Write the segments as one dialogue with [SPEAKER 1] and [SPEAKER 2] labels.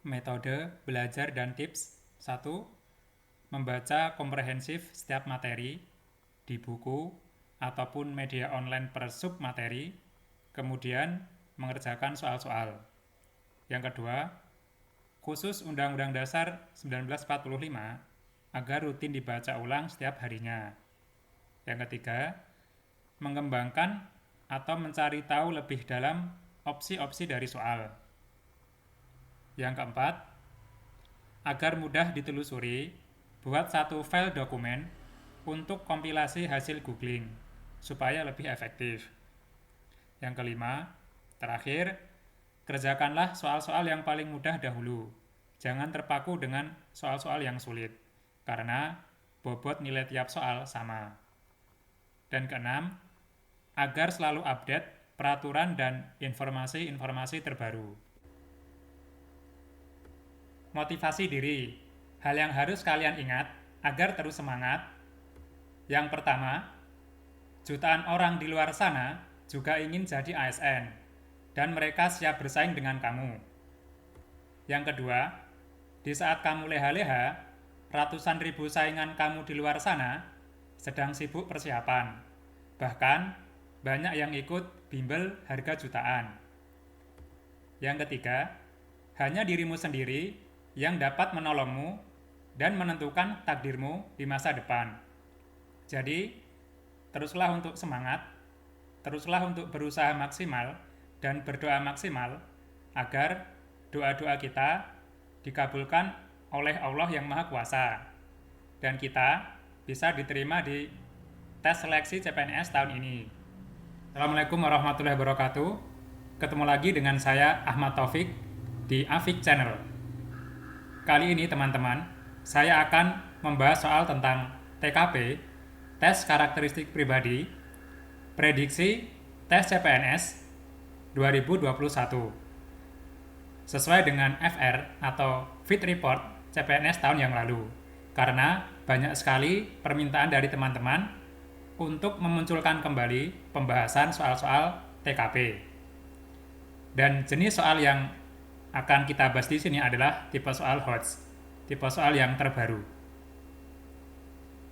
[SPEAKER 1] Metode belajar dan tips 1. Membaca komprehensif setiap materi di buku ataupun media online per submateri, kemudian mengerjakan soal-soal. Yang kedua, khusus Undang-Undang Dasar 1945 agar rutin dibaca ulang setiap harinya. Yang ketiga, mengembangkan atau mencari tahu lebih dalam opsi-opsi dari soal. Yang keempat, agar mudah ditelusuri, buat satu file dokumen untuk kompilasi hasil googling, supaya lebih efektif. Yang kelima, terakhir, kerjakanlah soal-soal yang paling mudah dahulu. Jangan terpaku dengan soal-soal yang sulit, karena bobot nilai tiap soal sama. Dan keenam, agar selalu update peraturan dan informasi-informasi terbaru. Motivasi diri. Hal yang harus kalian ingat agar terus semangat. Yang pertama, jutaan orang di luar sana juga ingin jadi ASN, dan mereka siap bersaing dengan kamu. Yang kedua, di saat kamu leha-leha, ratusan ribu saingan kamu di luar sana sedang sibuk persiapan. Bahkan, banyak yang ikut bimbel harga jutaan. Yang ketiga, hanya dirimu sendiri yang dapat menolongmu dan menentukan takdirmu di masa depan. Jadi, teruslah untuk semangat, teruslah untuk berusaha maksimal dan berdoa maksimal agar doa-doa kita dikabulkan oleh Allah yang Maha Kuasa dan kita bisa diterima di tes seleksi CPNS tahun ini. Assalamualaikum warahmatullahi wabarakatuh. Ketemu lagi dengan saya Ahmad Taufik di Afik Channel. Kali ini teman-teman, saya akan membahas soal tentang TKP, tes karakteristik pribadi, prediksi tes CPNS 2021. Sesuai dengan FR atau Fit Report CPNS tahun yang lalu. Karena banyak sekali permintaan dari teman-teman untuk memunculkan kembali pembahasan soal-soal TKP. Dan jenis soal yang akan kita bahas di sini adalah tipe soal HOTS, tipe soal yang terbaru.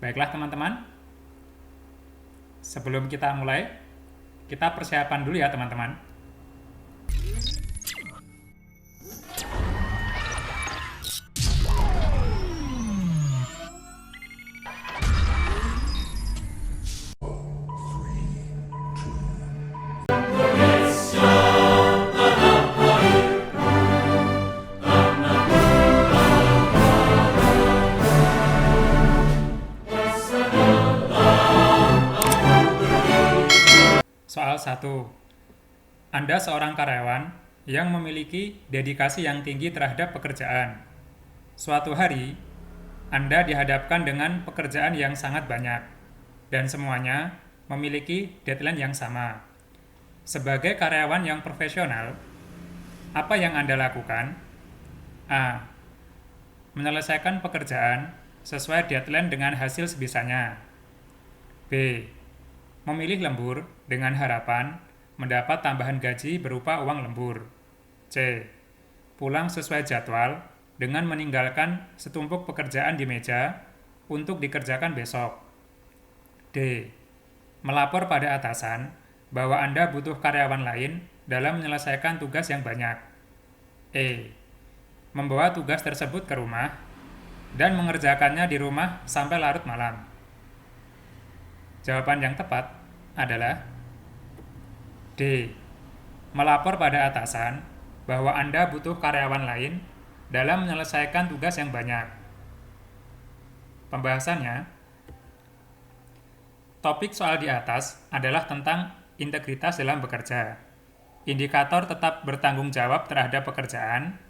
[SPEAKER 1] Baiklah teman-teman, sebelum kita mulai, kita persiapan dulu ya teman-teman. Soal 1. Anda seorang karyawan yang memiliki dedikasi yang tinggi terhadap pekerjaan. Suatu hari, Anda dihadapkan dengan pekerjaan yang sangat banyak, dan semuanya memiliki deadline yang sama. Sebagai karyawan yang profesional, apa yang Anda lakukan? A. Menyelesaikan pekerjaan sesuai deadline dengan hasil sebisanya. B. Memilih lembur dengan harapan mendapat tambahan gaji berupa uang lembur. C. Pulang sesuai jadwal dengan meninggalkan setumpuk pekerjaan di meja untuk dikerjakan besok. D. Melapor pada atasan bahwa Anda butuh karyawan lain dalam menyelesaikan tugas yang banyak. E. Membawa tugas tersebut ke rumah dan mengerjakannya di rumah sampai larut malam. Jawaban yang tepat adalah D. Melapor pada atasan bahwa Anda butuh karyawan lain dalam menyelesaikan tugas yang banyak. Pembahasannya, topik soal di atas adalah tentang integritas dalam bekerja. Indikator tetap bertanggung jawab terhadap pekerjaan.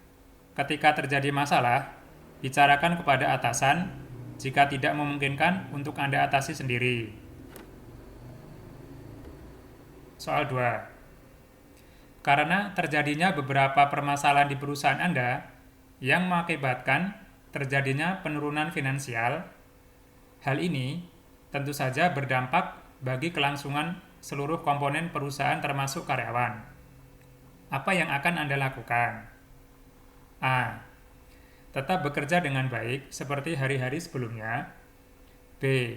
[SPEAKER 1] Ketika terjadi masalah, bicarakan kepada atasan jika tidak memungkinkan untuk Anda atasi sendiri. Soal 2. Karena terjadinya beberapa permasalahan di perusahaan Anda yang mengakibatkan terjadinya penurunan finansial, hal ini tentu saja berdampak bagi kelangsungan seluruh komponen perusahaan termasuk karyawan. Apa yang akan Anda lakukan? A. Tetap bekerja dengan baik seperti hari-hari sebelumnya. B.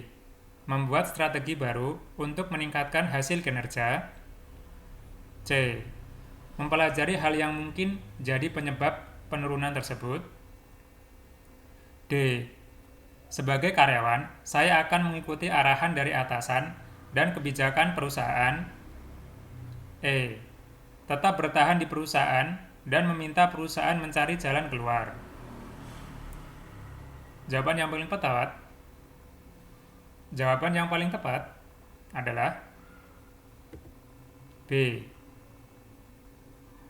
[SPEAKER 1] Membuat strategi baru untuk meningkatkan hasil kinerja. C. Mempelajari hal yang mungkin jadi penyebab penurunan tersebut. D. Sebagai karyawan, saya akan mengikuti arahan dari atasan dan kebijakan perusahaan. E. Tetap bertahan di perusahaan dan meminta perusahaan mencari jalan keluar. Jawaban yang paling tepat adalah B.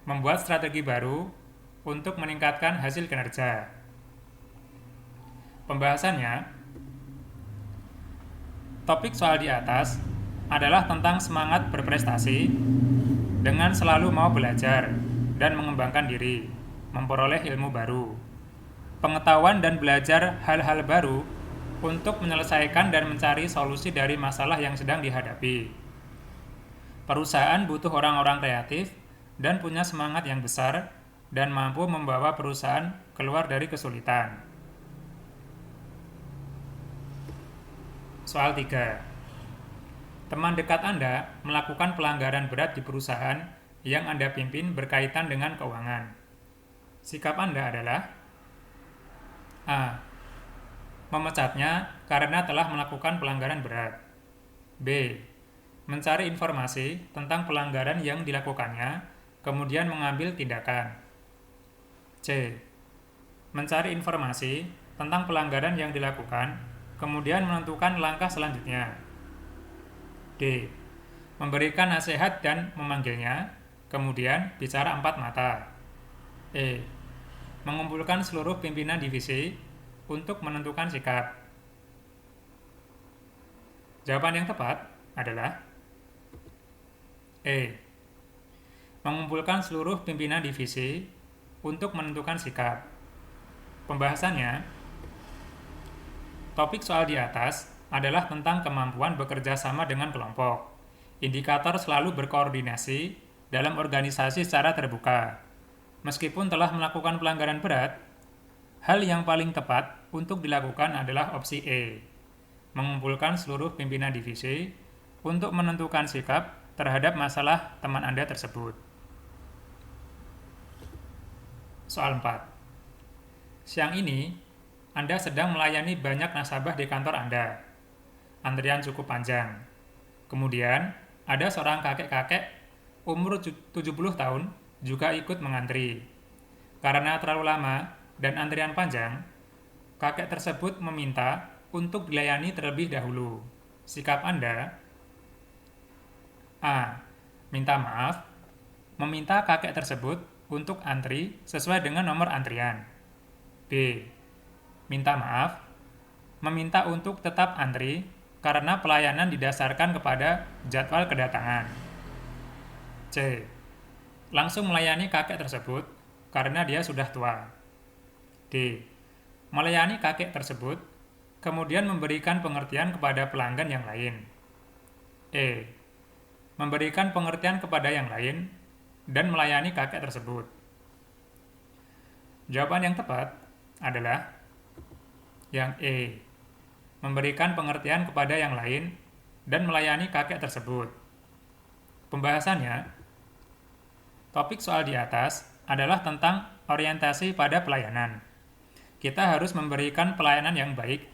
[SPEAKER 1] Membuat strategi baru untuk meningkatkan hasil kinerja. Pembahasannya, topik soal di atas adalah tentang semangat berprestasi dengan selalu mau belajar dan mengembangkan diri, memperoleh ilmu baru, pengetahuan dan belajar hal-hal baru untuk menyelesaikan dan mencari solusi dari masalah yang sedang dihadapi. Perusahaan butuh orang-orang kreatif dan punya semangat yang besar dan mampu membawa perusahaan keluar dari kesulitan. Soal 3. Teman dekat Anda melakukan pelanggaran berat di perusahaan yang Anda pimpin berkaitan dengan keuangan. Sikap Anda adalah A. Memecatnya karena telah melakukan pelanggaran berat. B. Mencari informasi tentang pelanggaran yang dilakukannya, kemudian mengambil tindakan. C. Mencari informasi tentang pelanggaran yang dilakukan, kemudian menentukan langkah selanjutnya. D. Memberikan nasihat dan memanggilnya, kemudian bicara empat mata. E. Mengumpulkan seluruh pimpinan divisi untuk menentukan sikap. Jawaban yang tepat adalah E. Mengumpulkan seluruh pimpinan divisi untuk menentukan sikap. Pembahasannya, topik soal di atas adalah tentang kemampuan bekerja sama dengan kelompok. Indikator selalu berkoordinasi dalam organisasi secara terbuka. Meskipun telah melakukan pelanggaran berat, hal yang paling tepat untuk dilakukan adalah opsi E, mengumpulkan seluruh pimpinan divisi untuk menentukan sikap terhadap masalah teman Anda tersebut. Soal 4. Siang ini, Anda sedang melayani banyak nasabah di kantor Anda. Antrian cukup panjang. Kemudian, ada seorang kakek-kakek umur 70 tahun juga ikut mengantri. Karena terlalu lama dan antrian panjang, kakek tersebut meminta untuk dilayani terlebih dahulu. Sikap Anda: A. Minta maaf, meminta kakek tersebut untuk antri sesuai dengan nomor antrian. B. Minta maaf, meminta untuk tetap antri karena pelayanan didasarkan kepada jadwal kedatangan. C. Langsung melayani kakek tersebut karena dia sudah tua. D. Melayani kakek tersebut, kemudian memberikan pengertian kepada pelanggan yang lain. E. Memberikan pengertian kepada yang lain dan melayani kakek tersebut. Jawaban yang tepat adalah yang E. Memberikan pengertian kepada yang lain dan melayani kakek tersebut. Pembahasannya, topik soal di atas adalah tentang orientasi pada pelayanan. Kita harus memberikan pelayanan yang baik,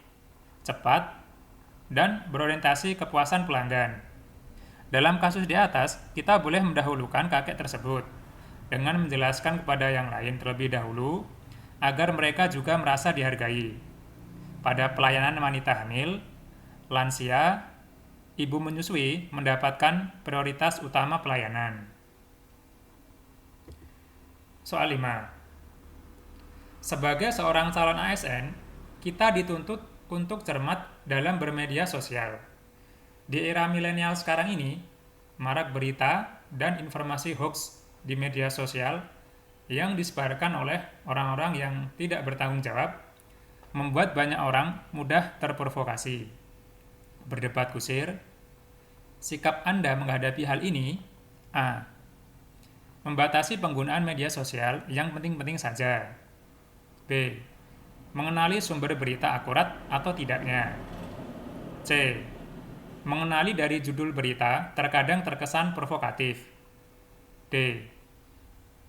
[SPEAKER 1] cepat, dan berorientasi kepuasan pelanggan. Dalam kasus di atas, kita boleh mendahulukan kakek tersebut dengan menjelaskan kepada yang lain terlebih dahulu agar mereka juga merasa dihargai. Pada pelayanan wanita hamil, lansia, ibu menyusui mendapatkan prioritas utama pelayanan. Soal 5. Sebagai seorang calon ASN, kita dituntut untuk cermat dalam bermedia sosial. Di era milenial sekarang ini, marak berita dan informasi hoax di media sosial yang disebarkan oleh orang-orang yang tidak bertanggung jawab, membuat banyak orang mudah terprovokasi. Berdebat kusir. Sikap Anda menghadapi hal ini: A. Membatasi penggunaan media sosial yang penting-penting saja. B. mengenali sumber berita akurat atau tidaknya. C. Mengenali dari judul berita terkadang terkesan provokatif. D.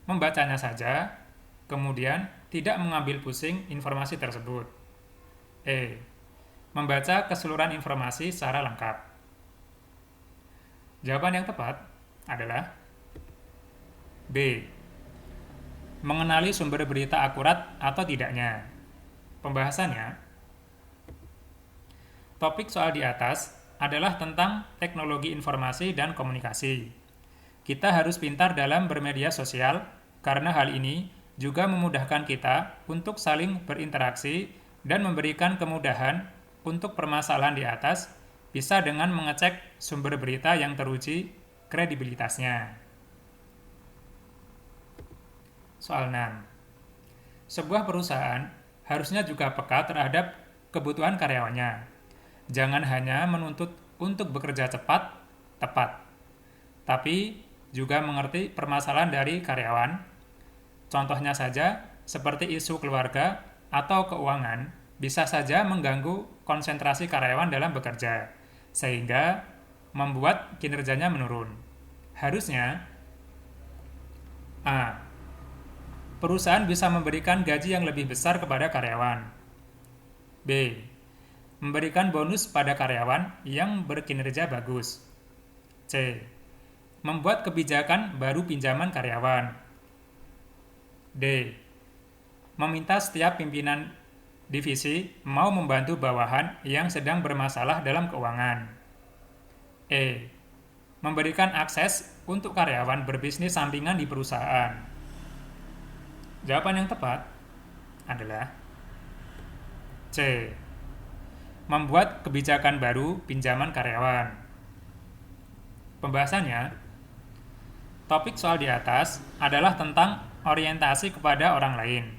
[SPEAKER 1] Membacanya saja, kemudian tidak mengambil pusing informasi tersebut. E. Membaca keseluruhan informasi secara lengkap. Jawaban yang tepat adalah B. Mengenali sumber berita akurat atau tidaknya. Pembahasannya, topik soal di atas adalah tentang teknologi informasi dan komunikasi. Kita harus pintar dalam bermedia sosial karena hal ini juga memudahkan kita untuk saling berinteraksi dan memberikan kemudahan untuk permasalahan di atas bisa dengan mengecek sumber berita yang teruji kredibilitasnya. Soal 6. Sebuah perusahaan harusnya juga peka terhadap kebutuhan karyawannya. Jangan hanya menuntut untuk bekerja cepat, tepat, tapi juga mengerti permasalahan dari karyawan. Contohnya saja, seperti isu keluarga atau keuangan, bisa saja mengganggu konsentrasi karyawan dalam bekerja, sehingga membuat kinerjanya menurun. Harusnya, A. Perusahaan bisa memberikan gaji yang lebih besar kepada karyawan. B. Memberikan bonus pada karyawan yang berkinerja bagus. C. Membuat kebijakan baru pinjaman karyawan. D. Meminta setiap pimpinan divisi mau membantu bawahan yang sedang bermasalah dalam keuangan. E. Memberikan akses untuk karyawan berbisnis sampingan di perusahaan. Jawaban yang tepat adalah C. Membuat kebijakan baru pinjaman karyawan. Pembahasannya, topik soal di atas adalah tentang orientasi kepada orang lain.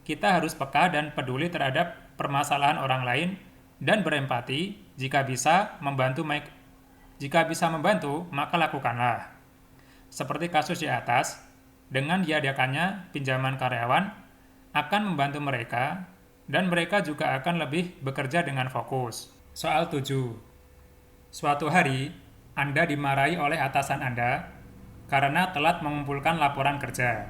[SPEAKER 1] Kita harus peka dan peduli terhadap permasalahan orang lain dan berempati jika bisa membantu, maka lakukanlah. Seperti kasus di atas, dengan diadakannya pinjaman karyawan akan membantu mereka dan mereka juga akan lebih bekerja dengan fokus. Soal 7. Suatu hari, Anda dimarahi oleh atasan Anda karena telat mengumpulkan laporan kerja,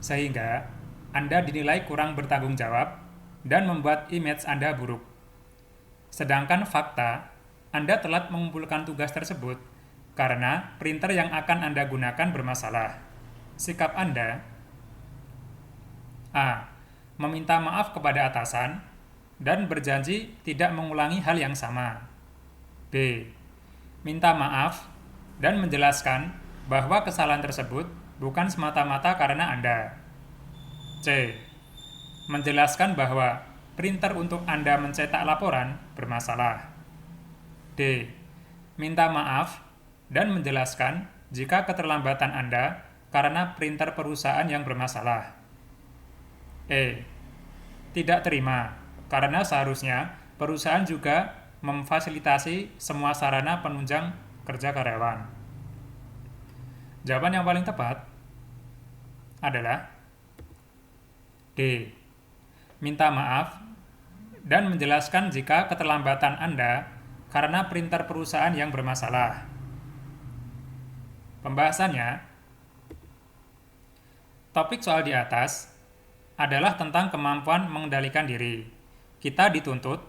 [SPEAKER 1] sehingga Anda dinilai kurang bertanggung jawab dan membuat image Anda buruk. Sedangkan fakta, Anda telat mengumpulkan tugas tersebut karena printer yang akan Anda gunakan bermasalah. Sikap Anda: A. Meminta maaf kepada atasan dan berjanji tidak mengulangi hal yang sama. B. Minta maaf dan menjelaskan bahwa kesalahan tersebut bukan semata-mata karena Anda. C. Menjelaskan bahwa printer untuk Anda mencetak laporan bermasalah. D. Minta maaf dan menjelaskan jika keterlambatan Anda karena printer perusahaan yang bermasalah. E. Tidak terima, karena seharusnya perusahaan juga memfasilitasi semua sarana penunjang kerja karyawan. Jawaban yang paling tepat adalah D. Minta maaf dan menjelaskan jika keterlambatan Anda karena printer perusahaan yang bermasalah. Pembahasannya, topik soal di atas adalah tentang kemampuan mengendalikan diri. Kita dituntut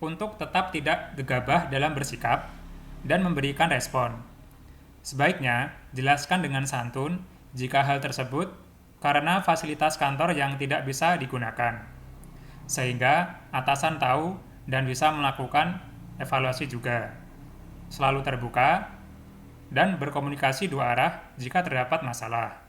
[SPEAKER 1] untuk tetap tidak gegabah dalam bersikap dan memberikan respon. Sebaiknya jelaskan dengan santun jika hal tersebut karena fasilitas kantor yang tidak bisa digunakan, sehingga atasan tahu dan bisa melakukan evaluasi juga. Selalu terbuka dan berkomunikasi dua arah jika terdapat masalah.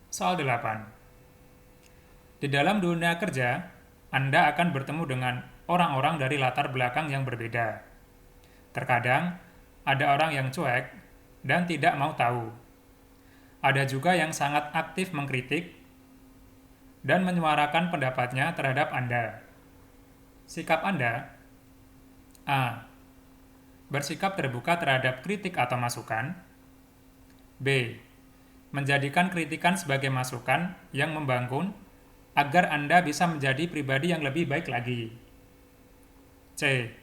[SPEAKER 1] Soal 8. Di dalam dunia kerja, Anda akan bertemu dengan orang-orang dari latar belakang yang berbeda. Terkadang, ada orang yang cuek dan tidak mau tahu. Ada juga yang sangat aktif mengkritik dan menyuarakan pendapatnya terhadap Anda. Sikap Anda: A. Bersikap terbuka terhadap kritik atau masukan. B. Menjadikan kritikan sebagai masukan yang membangun agar Anda bisa menjadi pribadi yang lebih baik lagi. C.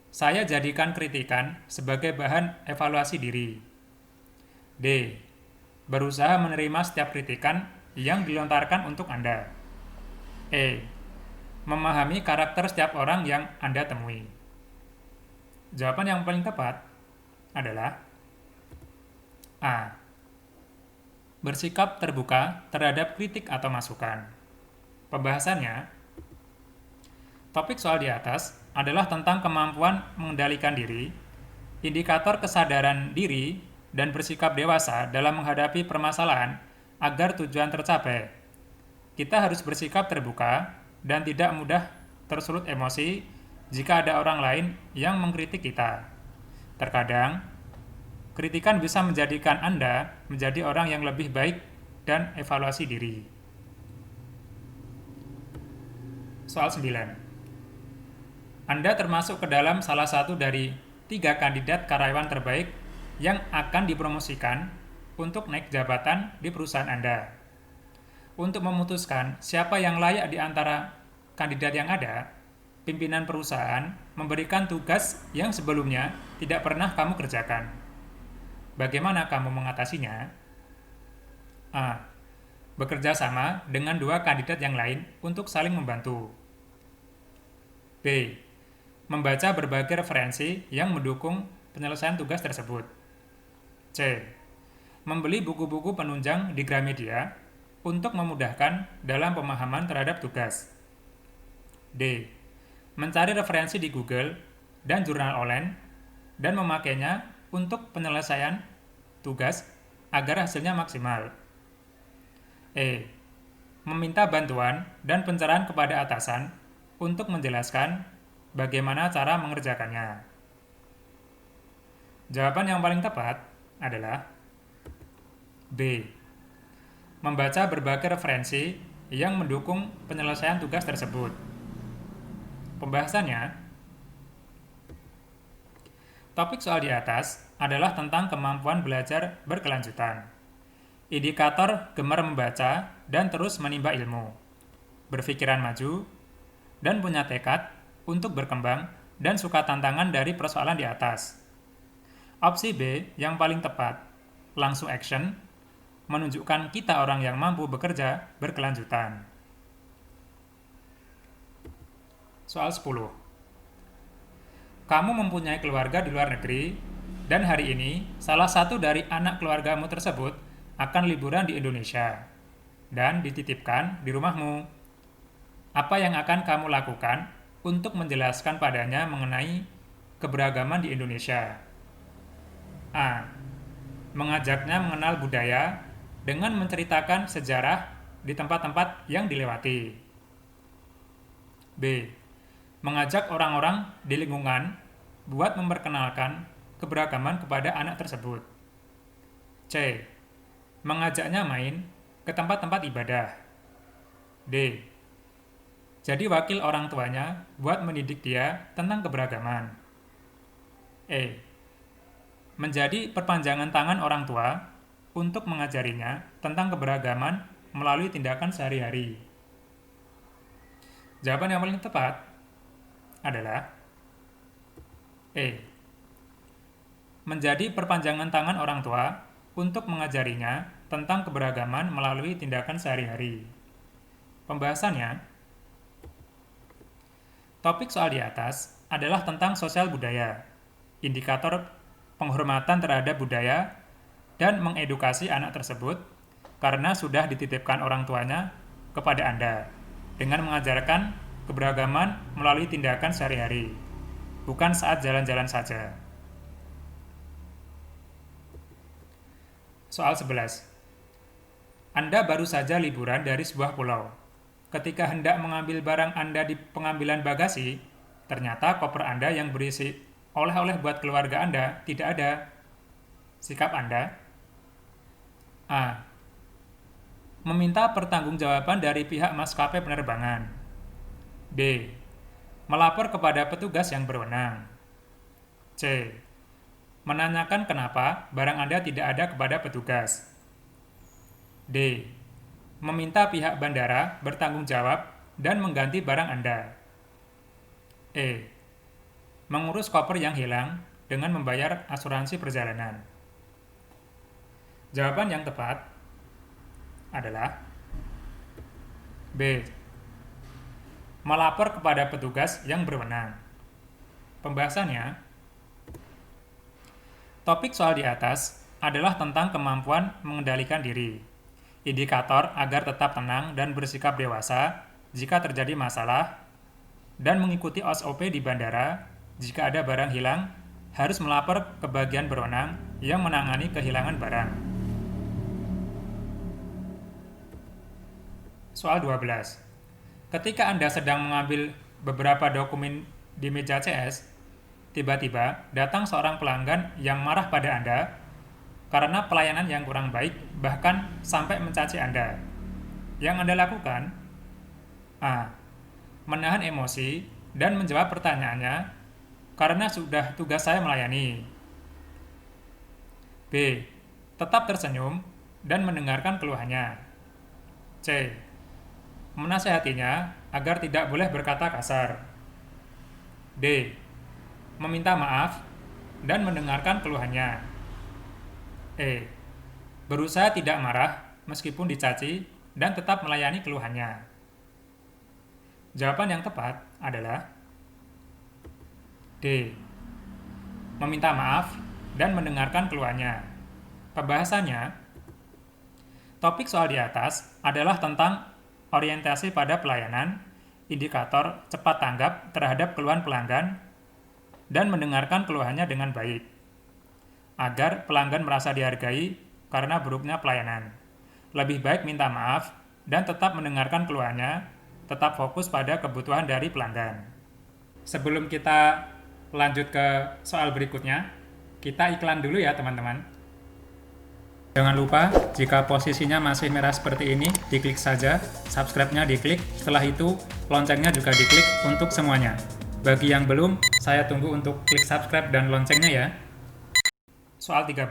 [SPEAKER 1] Saya jadikan kritikan sebagai bahan evaluasi diri. D. Berusaha menerima setiap kritikan yang dilontarkan untuk Anda. E. Memahami karakter setiap orang yang Anda temui. Jawaban yang paling tepat adalah A. Bersikap terbuka terhadap kritik atau masukan. Pembahasannya, topik soal di atas adalah tentang kemampuan mengendalikan diri, indikator kesadaran diri, dan bersikap dewasa dalam menghadapi permasalahan agar tujuan tercapai. Kita harus bersikap terbuka dan tidak mudah tersulut emosi jika ada orang lain yang mengkritik kita. Terkadang, kritikan bisa menjadikan Anda menjadi orang yang lebih baik dan evaluasi diri. Soal 9. Anda termasuk ke dalam salah satu dari 3 kandidat karyawan terbaik yang akan dipromosikan untuk naik jabatan di perusahaan Anda. Untuk memutuskan siapa yang layak di antara kandidat yang ada, pimpinan perusahaan memberikan tugas yang sebelumnya tidak pernah kamu kerjakan. Bagaimana kamu mengatasinya? A. Bekerja sama dengan 2 kandidat yang lain untuk saling membantu. B. Membaca berbagai referensi yang mendukung penyelesaian tugas tersebut. C. Membeli buku-buku penunjang di Gramedia untuk memudahkan dalam pemahaman terhadap tugas. D. Mencari referensi di Google dan jurnal online dan memakainya untuk penyelesaian tugas agar hasilnya maksimal. E. Meminta bantuan dan pencerahan kepada atasan untuk menjelaskan bagaimana cara mengerjakannya. Jawaban yang paling tepat adalah B. Membaca berbagai referensi yang mendukung penyelesaian tugas tersebut. Pembahasannya, topik soal di atas adalah tentang kemampuan belajar berkelanjutan. Indikator gemar membaca dan terus menimba ilmu, berpikiran maju, dan punya tekad untuk berkembang dan suka tantangan dari persoalan di atas. Opsi B yang paling tepat, langsung action, menunjukkan kita orang yang mampu bekerja berkelanjutan. Soal 10. Kamu mempunyai keluarga di luar negeri, dan hari ini salah satu dari anak keluargamu tersebut akan liburan di Indonesia dan dititipkan di rumahmu. Apa yang akan kamu lakukan untuk menjelaskan padanya mengenai keberagaman di Indonesia? A. Mengajaknya mengenal budaya dengan menceritakan sejarah di tempat-tempat yang dilewati. B. Mengajak orang-orang di lingkungan buat memperkenalkan keberagaman kepada anak tersebut. C. Mengajaknya main ke tempat-tempat ibadah. D. Jadi wakil orang tuanya buat mendidik dia tentang keberagaman. E. Menjadi perpanjangan tangan orang tua untuk mengajarinya tentang keberagaman melalui tindakan sehari-hari. Jawaban yang paling tepat adalah E. Menjadi perpanjangan tangan orang tua untuk mengajarinya tentang keberagaman melalui tindakan sehari-hari. Pembahasannya, topik soal di atas adalah tentang sosial budaya, indikator penghormatan terhadap budaya, dan mengedukasi anak tersebut karena sudah dititipkan orang tuanya kepada Anda dengan mengajarkan keberagaman melalui tindakan sehari-hari, bukan saat jalan-jalan saja. Soal 11. Anda baru saja liburan dari sebuah pulau. Ketika hendak mengambil barang Anda di pengambilan bagasi, ternyata koper Anda yang berisi oleh-oleh buat keluarga Anda tidak ada. Sikap Anda? A. Meminta pertanggungjawaban dari pihak maskapai penerbangan. B. Melapor kepada petugas yang berwenang. C. Menanyakan kenapa barang Anda tidak ada kepada petugas. D. meminta pihak bandara bertanggung jawab dan mengganti barang Anda. E. Mengurus koper yang hilang dengan membayar asuransi perjalanan. Jawaban yang tepat adalah B. Melapor kepada petugas yang berwenang. Pembahasannya, topik soal di atas adalah tentang kemampuan mengendalikan diri, indikator agar tetap tenang dan bersikap dewasa jika terjadi masalah, dan mengikuti SOP di bandara jika ada barang hilang, harus melapor ke bagian berwenang yang menangani kehilangan barang. Soal 12. Ketika Anda sedang mengambil beberapa dokumen di meja CS, tiba-tiba datang seorang pelanggan yang marah pada Anda karena pelayanan yang kurang baik, bahkan sampai mencaci Anda. Yang Anda lakukan: A. Menahan emosi dan menjawab pertanyaannya karena sudah tugas saya melayani. B. Tetap tersenyum dan mendengarkan keluhannya. C. Menasehatinya agar tidak boleh berkata kasar. D. Meminta maaf dan mendengarkan keluhannya. E. Berusaha tidak marah meskipun dicaci dan tetap melayani keluhannya. Jawaban yang tepat adalah D. Meminta maaf dan mendengarkan keluhannya. Pembahasannya, topik soal di atas adalah tentang orientasi pada pelayanan, indikator cepat tanggap terhadap keluhan pelanggan, dan mendengarkan keluhannya dengan baik, agar pelanggan merasa dihargai karena buruknya pelayanan. Lebih baik minta maaf dan tetap mendengarkan keluhannya, tetap fokus pada kebutuhan dari pelanggan. Sebelum kita lanjut ke soal berikutnya, kita iklan dulu ya teman-teman. Jangan lupa, jika posisinya masih merah seperti ini, diklik saja, subscribe-nya diklik, setelah itu loncengnya juga diklik untuk semuanya. Bagi yang belum, saya tunggu untuk klik subscribe dan loncengnya ya. Soal 13.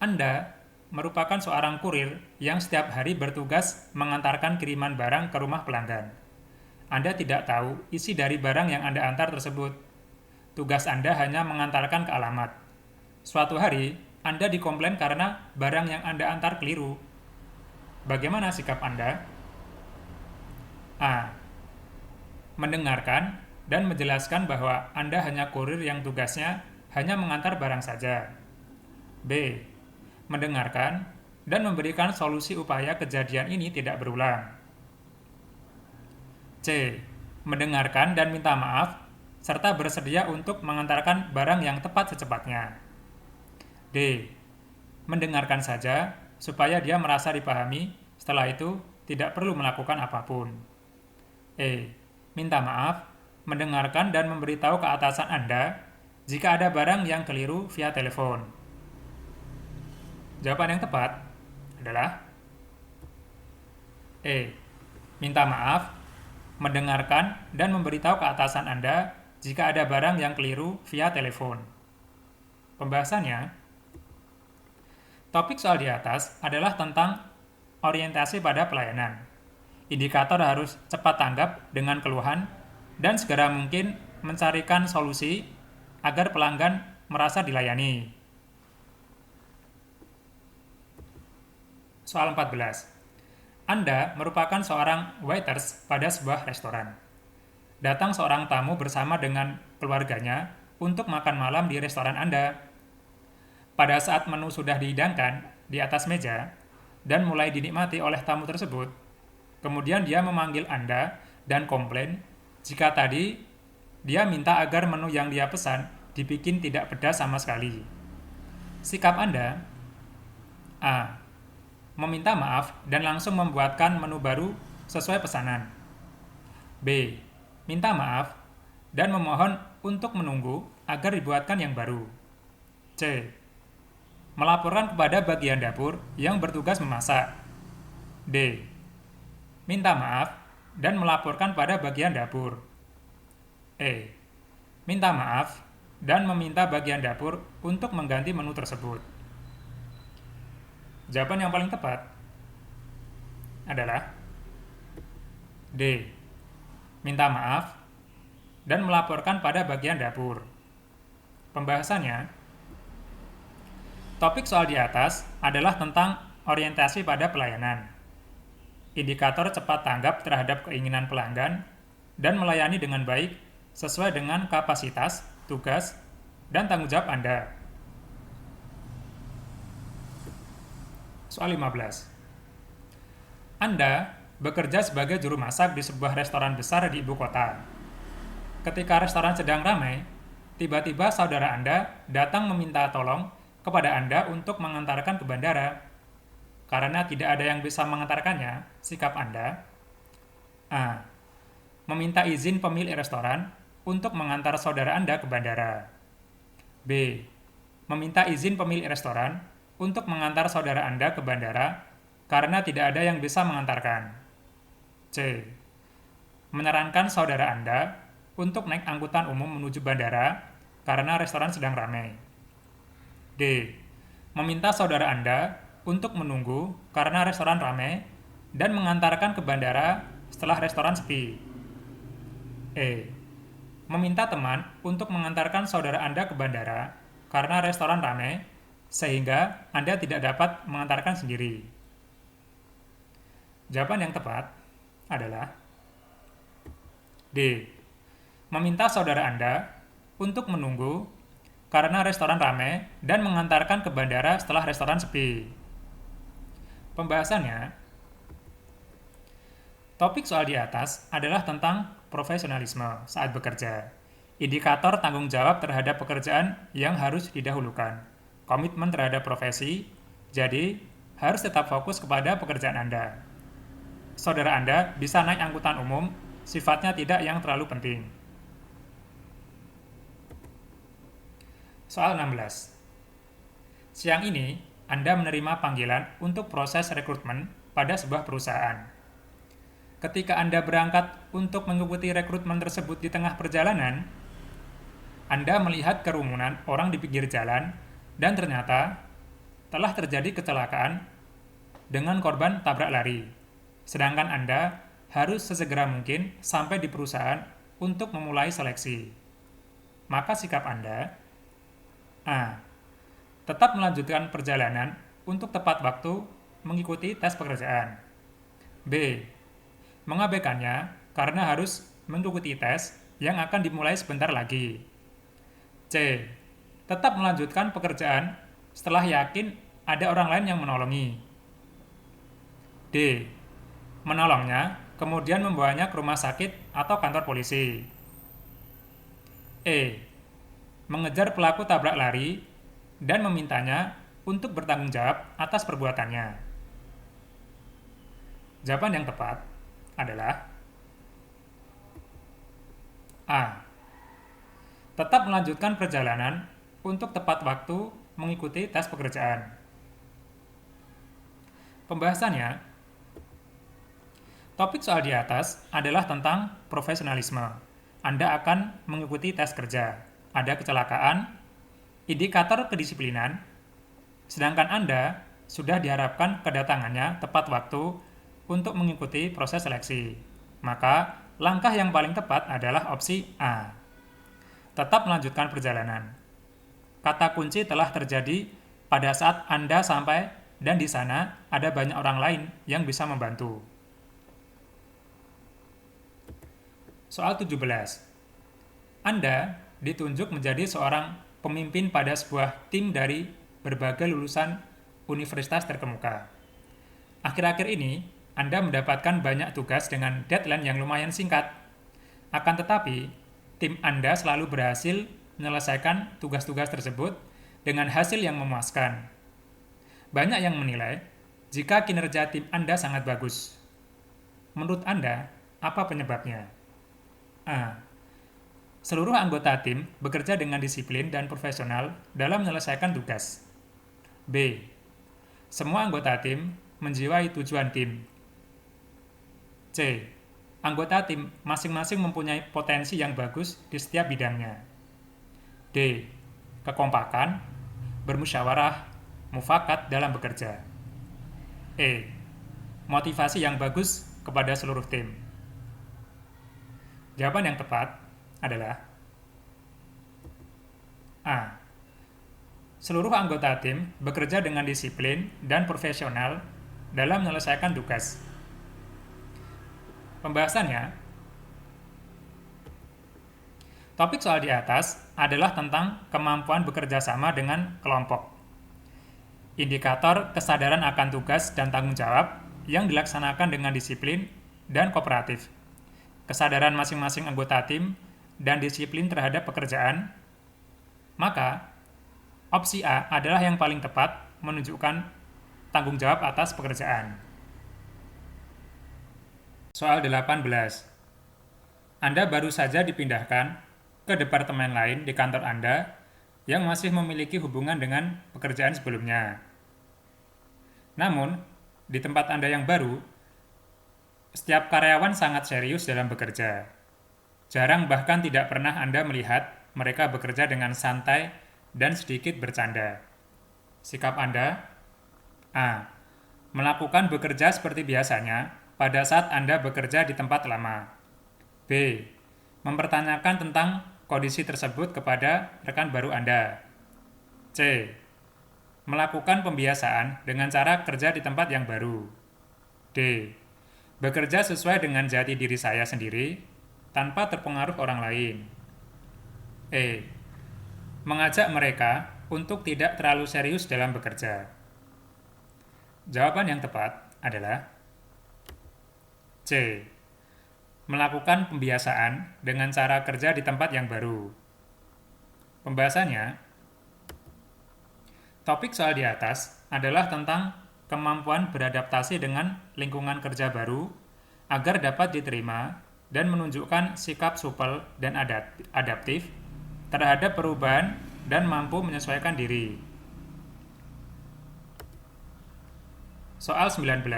[SPEAKER 1] Anda merupakan seorang kurir yang setiap hari bertugas mengantarkan kiriman barang ke rumah pelanggan. Anda tidak tahu isi dari barang yang Anda antar tersebut. Tugas Anda hanya mengantarkan ke alamat. Suatu hari, Anda dikomplain karena barang yang Anda antar keliru. Bagaimana sikap Anda? A. Mendengarkan dan menjelaskan bahwa Anda hanya kurir yang tugasnya hanya mengantar barang saja. B. Mendengarkan dan memberikan solusi upaya kejadian ini tidak berulang. C. Mendengarkan dan minta maaf, serta bersedia untuk mengantarkan barang yang tepat secepatnya. D. Mendengarkan saja, supaya dia merasa dipahami, setelah itu tidak perlu melakukan apapun. E. Minta maaf, mendengarkan dan memberitahu ke atasan Anda jika ada barang yang keliru via telepon. Jawaban yang tepat adalah E. Minta maaf, mendengarkan dan memberitahu ke atasan Anda jika ada barang yang keliru via telepon. Pembahasannya, topik soal di atas adalah tentang orientasi pada pelayanan. Indikator harus cepat tanggap dengan keluhan dan segera mungkin mencarikan solusi agar pelanggan merasa dilayani. Soal 14. Anda merupakan seorang waiters pada sebuah restoran. Datang seorang tamu bersama dengan keluarganya untuk makan malam di restoran Anda. Pada saat menu sudah dihidangkan di atas meja dan mulai dinikmati oleh tamu tersebut, kemudian dia memanggil Anda dan komplain jika tadi dia minta agar menu yang dia pesan dibikin tidak pedas sama sekali. Sikap Anda: A. Meminta maaf dan langsung membuatkan menu baru sesuai pesanan. B. Minta maaf dan memohon untuk menunggu agar dibuatkan yang baru. C. Melaporkan kepada bagian dapur yang bertugas memasak. D. Minta maaf dan melaporkan pada bagian dapur. E. Minta maaf dan meminta bagian dapur untuk mengganti menu tersebut. Jawaban yang paling tepat adalah D. Minta maaf dan melaporkan pada bagian dapur. Pembahasannya, topik soal di atas adalah tentang orientasi pada pelayanan, indikator cepat tanggap terhadap keinginan pelanggan, dan melayani dengan baik sesuai dengan kapasitas, tugas, dan tanggung jawab Anda. Soal 15. Anda bekerja sebagai juru masak di sebuah restoran besar di ibu kota. Ketika restoran sedang ramai, tiba-tiba saudara Anda datang meminta tolong kepada Anda untuk mengantarkan ke bandara. Karena tidak ada yang bisa mengantarkannya, sikap Anda: A. Meminta izin pemilik restoran untuk mengantar saudara Anda ke bandara. B. Meminta izin pemilik restoran untuk mengantar saudara Anda ke bandara karena tidak ada yang bisa mengantarkan. C. Menyarankan saudara Anda untuk naik angkutan umum menuju bandara karena restoran sedang ramai. D. Meminta saudara Anda untuk menunggu karena restoran ramai dan mengantarkan ke bandara setelah restoran sepi. E. Meminta teman untuk mengantarkan saudara Anda ke bandara karena restoran ramai sehingga Anda tidak dapat mengantarkan sendiri. Jawaban yang tepat adalah D. Meminta saudara Anda untuk menunggu karena restoran ramai dan mengantarkan ke bandara setelah restoran sepi. Pembahasannya, topik soal di atas adalah tentang profesionalisme saat bekerja, indikator tanggung jawab terhadap pekerjaan yang harus didahulukan, komitmen terhadap profesi, jadi harus tetap fokus kepada pekerjaan Anda. Saudara Anda bisa naik angkutan umum, sifatnya tidak yang terlalu penting. Soal 16. Siang ini, Anda menerima panggilan untuk proses rekrutmen pada sebuah perusahaan. Ketika Anda berangkat untuk mengikuti rekrutmen tersebut di tengah perjalanan, Anda melihat kerumunan orang di pinggir jalan dan ternyata telah terjadi kecelakaan dengan korban tabrak lari. Sedangkan Anda harus sesegera mungkin sampai di perusahaan untuk memulai seleksi. Maka sikap Anda: A. Tetap melanjutkan perjalanan untuk tepat waktu mengikuti tes pekerjaan. B. Mengabaikannya karena harus mengikuti tes yang akan dimulai sebentar lagi. C. Tetap melanjutkan pekerjaan setelah yakin ada orang lain yang menolongi. D. Menolongnya, kemudian membawanya ke rumah sakit atau kantor polisi. E. Mengejar pelaku tabrak lari dan memintanya untuk bertanggung jawab atas perbuatannya. Jawaban yang tepat adalah A. Tetap melanjutkan perjalanan untuk tepat waktu mengikuti tes pekerjaan. Pembahasannya, topik soal di atas adalah tentang profesionalisme. Anda akan mengikuti tes kerja, ada kecelakaan, indikator kedisiplinan, sedangkan Anda sudah diharapkan kedatangannya tepat waktu untuk mengikuti proses seleksi. Maka, langkah yang paling tepat adalah opsi A. Tetap melanjutkan perjalanan. Kata kunci telah terjadi pada saat Anda sampai dan di sana ada banyak orang lain yang bisa membantu. Soal 17. Anda ditunjuk menjadi seorang pemimpin pada sebuah tim dari berbagai lulusan universitas terkemuka. Akhir-akhir ini, Anda mendapatkan banyak tugas dengan deadline yang lumayan singkat. Akan tetapi, tim Anda selalu berhasil menyelesaikan tugas-tugas tersebut dengan hasil yang memuaskan. Banyak yang menilai jika kinerja tim Anda sangat bagus. Menurut Anda, apa penyebabnya? A. Seluruh anggota tim bekerja dengan disiplin dan profesional dalam menyelesaikan tugas. B. Semua anggota tim menjiwai tujuan tim. C. Anggota tim masing-masing mempunyai potensi yang bagus di setiap bidangnya. D. Kekompakan, bermusyawarah, mufakat dalam bekerja. E. motivasi yang bagus kepada seluruh tim? Jawaban yang tepat adalah A. Seluruh anggota tim bekerja dengan disiplin dan profesional dalam menyelesaikan tugas. Pembahasannya, topik soal di atas adalah tentang kemampuan bekerja sama dengan kelompok. Indikator kesadaran akan tugas dan tanggung jawab yang dilaksanakan dengan disiplin dan kooperatif. Kesadaran masing-masing anggota tim dan disiplin terhadap pekerjaan. Maka, opsi A adalah yang paling tepat menunjukkan tanggung jawab atas pekerjaan. Soal 18. Anda baru saja dipindahkan ke departemen lain di kantor Anda yang masih memiliki hubungan dengan pekerjaan sebelumnya. Namun, di tempat Anda yang baru, setiap karyawan sangat serius dalam bekerja. Jarang bahkan tidak pernah Anda melihat mereka bekerja dengan santai dan sedikit bercanda. Sikap Anda: A. Melakukan bekerja seperti biasanya pada saat Anda bekerja di tempat lama. B. Mempertanyakan tentang kondisi tersebut kepada rekan baru Anda. C. Melakukan pembiasaan dengan cara kerja di tempat yang baru. D. Bekerja sesuai dengan jati diri saya sendiri tanpa terpengaruh orang lain. E. Mengajak mereka untuk tidak terlalu serius dalam bekerja. Jawaban yang tepat adalah C. Melakukan pembiasaan dengan cara kerja di tempat yang baru. Pembahasannya, topik soal di atas adalah tentang kemampuan beradaptasi dengan lingkungan kerja baru agar dapat diterima dan menunjukkan sikap supel dan adaptif terhadap perubahan dan mampu menyesuaikan diri. Soal 19.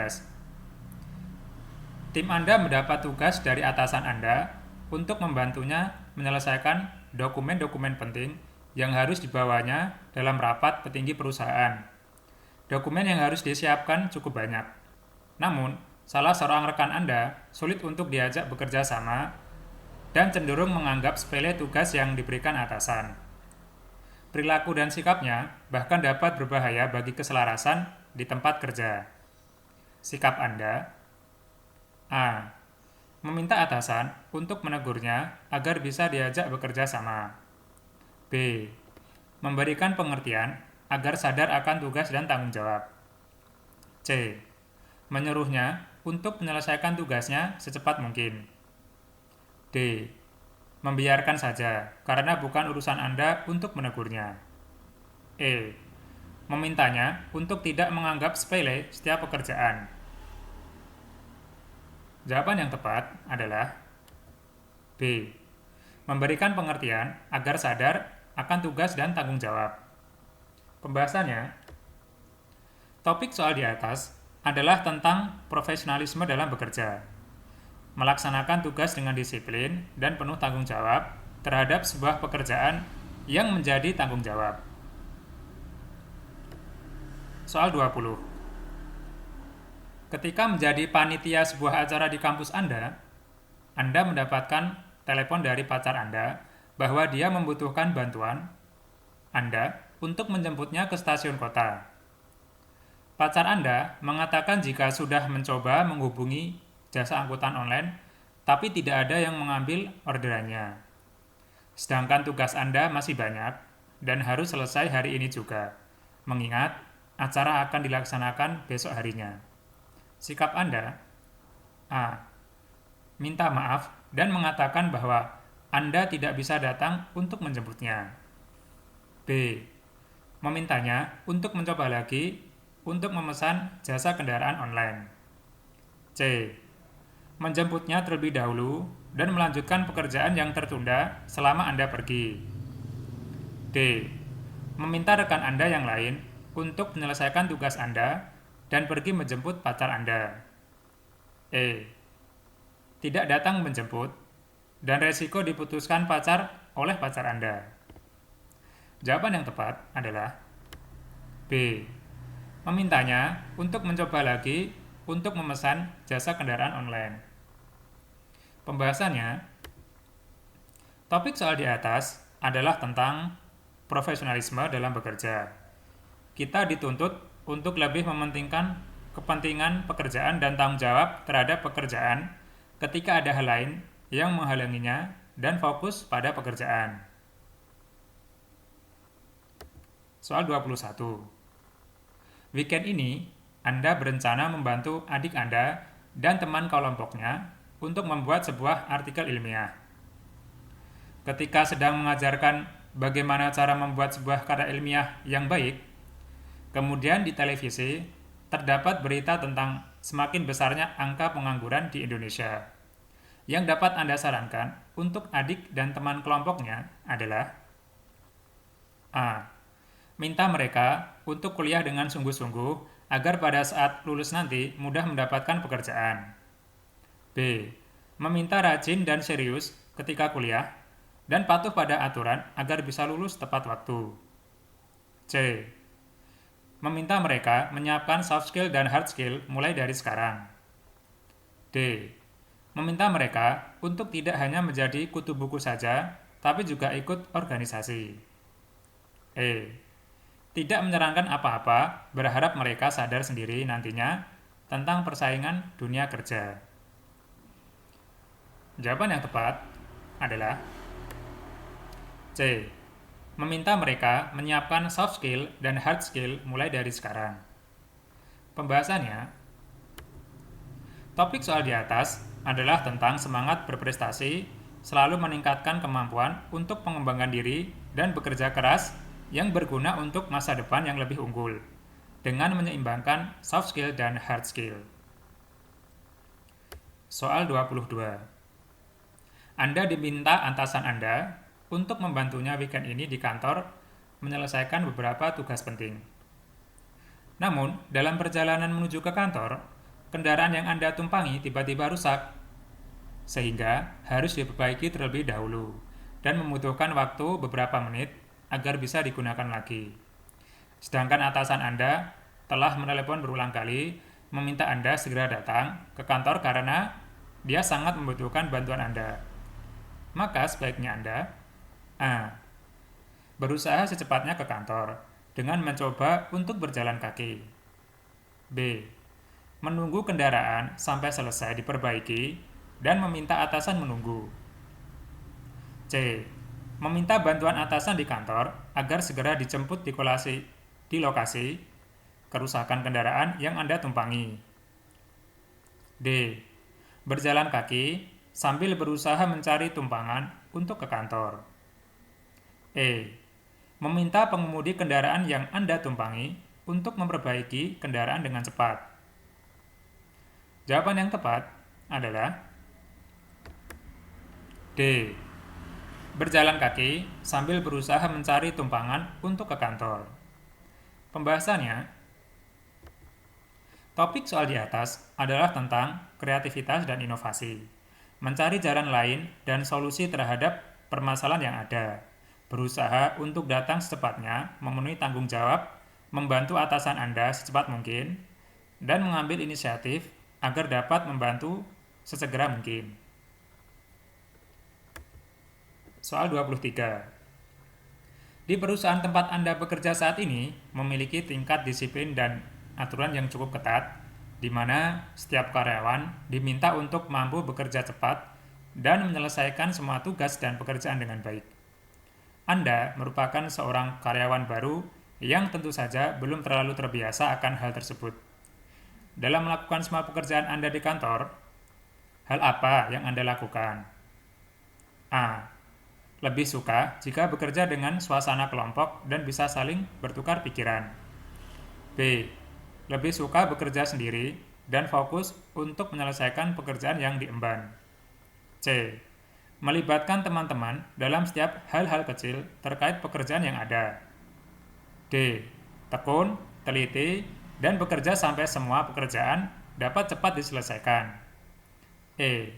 [SPEAKER 1] Tim Anda mendapat tugas dari atasan Anda untuk membantunya menyelesaikan dokumen-dokumen penting yang harus dibawanya dalam rapat petinggi perusahaan. Dokumen yang harus disiapkan cukup banyak. Namun, salah seorang rekan Anda sulit untuk diajak bekerja sama dan cenderung menganggap sepele tugas yang diberikan atasan. Perilaku dan sikapnya bahkan dapat berbahaya bagi keselarasan di tempat kerja. Sikap Anda: A. Meminta atasan untuk menegurnya agar bisa diajak bekerja sama. B. Memberikan pengertian agar sadar akan tugas dan tanggung jawab. C. Menyuruhnya untuk menyelesaikan tugasnya secepat mungkin. D. Membiarkan saja, karena bukan urusan Anda untuk menegurnya. E. Memintanya untuk tidak menganggap sepele setiap pekerjaan. Jawaban yang tepat adalah B. Memberikan pengertian agar sadar akan tugas dan tanggung jawab. Pembahasannya, topik soal di atas adalah tentang profesionalisme dalam bekerja. Melaksanakan tugas dengan disiplin dan penuh tanggung jawab terhadap sebuah pekerjaan yang menjadi tanggung jawab. Soal 20. Ketika menjadi panitia sebuah acara di kampus Anda mendapatkan telepon dari pacar Anda bahwa dia membutuhkan bantuan Anda untuk menjemputnya ke stasiun kota. Pacar Anda mengatakan jika sudah mencoba menghubungi jasa angkutan online, tapi tidak ada yang mengambil orderannya. Sedangkan tugas Anda masih banyak dan harus selesai hari ini juga, mengingat acara akan dilaksanakan besok harinya. Sikap Anda: A. Minta maaf dan mengatakan bahwa Anda tidak bisa datang untuk menjemputnya. B. Memintanya untuk mencoba lagi untuk memesan jasa kendaraan online. C. Menjemputnya terlebih dahulu dan melanjutkan pekerjaan yang tertunda selama Anda pergi. D. Meminta rekan Anda yang lain untuk menyelesaikan tugas Anda dan pergi menjemput pacar Anda. E. Tidak datang menjemput dan resiko diputuskan pacar oleh pacar Anda. Jawaban yang tepat adalah B. Memintanya untuk mencoba lagi untuk memesan jasa kendaraan online. Pembahasannya, topik soal di atas adalah tentang profesionalisme dalam bekerja. Kita dituntut untuk lebih mementingkan kepentingan pekerjaan dan tanggung jawab terhadap pekerjaan ketika ada hal lain yang menghalanginya dan fokus pada pekerjaan. Soal 21. Weekend ini, Anda berencana membantu adik Anda dan teman kelompoknya untuk membuat sebuah artikel ilmiah. Ketika sedang mengajarkan bagaimana cara membuat sebuah karya ilmiah yang baik, kemudian di televisi terdapat berita tentang semakin besarnya angka pengangguran di Indonesia. Yang dapat Anda sarankan untuk adik dan teman kelompoknya adalah A. Minta mereka untuk kuliah dengan sungguh-sungguh agar pada saat lulus nanti mudah mendapatkan pekerjaan. B. Meminta rajin dan serius ketika kuliah dan patuh pada aturan agar bisa lulus tepat waktu. C. Meminta mereka menyiapkan soft skill dan hard skill mulai dari sekarang. D. Meminta mereka untuk tidak hanya menjadi kutu buku saja, tapi juga ikut organisasi. E. Tidak menyerangkan apa-apa, berharap mereka sadar sendiri nantinya tentang persaingan dunia kerja. Jawaban yang tepat adalah C. Meminta mereka menyiapkan soft skill dan hard skill mulai dari sekarang. Pembahasannya, topik soal di atas adalah tentang semangat berprestasi, selalu meningkatkan kemampuan untuk pengembangan diri dan bekerja keras yang berguna untuk masa depan yang lebih unggul, dengan menyeimbangkan soft skill dan hard skill. Soal 22. Anda diminta atasan Anda untuk membantunya weekend ini di kantor menyelesaikan beberapa tugas penting. Namun, dalam perjalanan menuju ke kantor, kendaraan yang Anda tumpangi tiba-tiba rusak, sehingga harus diperbaiki terlebih dahulu dan membutuhkan waktu beberapa menit agar bisa digunakan lagi. Sedangkan atasan Anda telah menelepon berulang kali meminta Anda segera datang ke kantor karena dia sangat membutuhkan bantuan Anda. Maka sebaiknya Anda A. Berusaha secepatnya ke kantor dengan mencoba untuk berjalan kaki. B. Menunggu kendaraan sampai selesai diperbaiki dan meminta atasan menunggu. C. Meminta bantuan atasan di kantor agar segera dijemput di lokasi kerusakan kendaraan yang Anda tumpangi. D. Berjalan kaki sambil berusaha mencari tumpangan untuk ke kantor. E. Meminta pengemudi kendaraan yang Anda tumpangi untuk memperbaiki kendaraan dengan cepat. Jawaban yang tepat adalah D. Berjalan kaki sambil berusaha mencari tumpangan untuk ke kantor. Pembahasannya, topik soal di atas adalah tentang kreativitas dan inovasi, mencari jalan lain dan solusi terhadap permasalahan yang ada, berusaha untuk datang secepatnya, memenuhi tanggung jawab, membantu atasan Anda secepat mungkin, dan mengambil inisiatif agar dapat membantu sesegera mungkin. Soal 23. Di perusahaan tempat Anda bekerja saat ini memiliki tingkat disiplin dan aturan yang cukup ketat, di mana setiap karyawan diminta untuk mampu bekerja cepat dan menyelesaikan semua tugas dan pekerjaan dengan baik. Anda merupakan seorang karyawan baru yang tentu saja belum terlalu terbiasa akan hal tersebut. Dalam melakukan semua pekerjaan Anda di kantor, hal apa yang Anda lakukan? A. Lebih suka jika bekerja dengan suasana kelompok dan bisa saling bertukar pikiran. B. Lebih suka bekerja sendiri dan fokus untuk menyelesaikan pekerjaan yang diemban. C. Melibatkan teman-teman dalam setiap hal-hal kecil terkait pekerjaan yang ada. D. Tekun, teliti, dan bekerja sampai semua pekerjaan dapat cepat diselesaikan. E.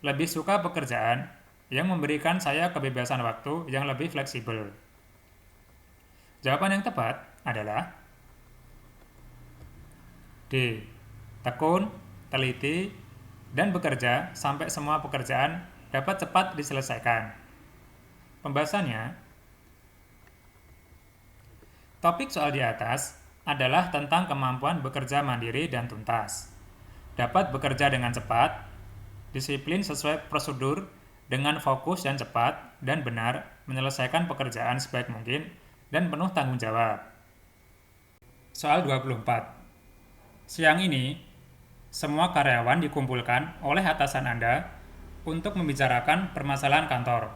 [SPEAKER 1] Lebih suka pekerjaan yang memberikan saya kebebasan waktu yang lebih fleksibel. Jawaban yang tepat adalah D. tekun, teliti, dan bekerja sampai semua pekerjaan dapat cepat diselesaikan. Pembahasannya, topik soal di atas adalah tentang kemampuan bekerja mandiri dan tuntas. Dapat bekerja dengan cepat, disiplin sesuai prosedur, dengan fokus dan cepat dan benar menyelesaikan pekerjaan sebaik mungkin dan penuh tanggung jawab. Soal 24. Siang ini, semua karyawan dikumpulkan oleh atasan Anda untuk membicarakan permasalahan kantor.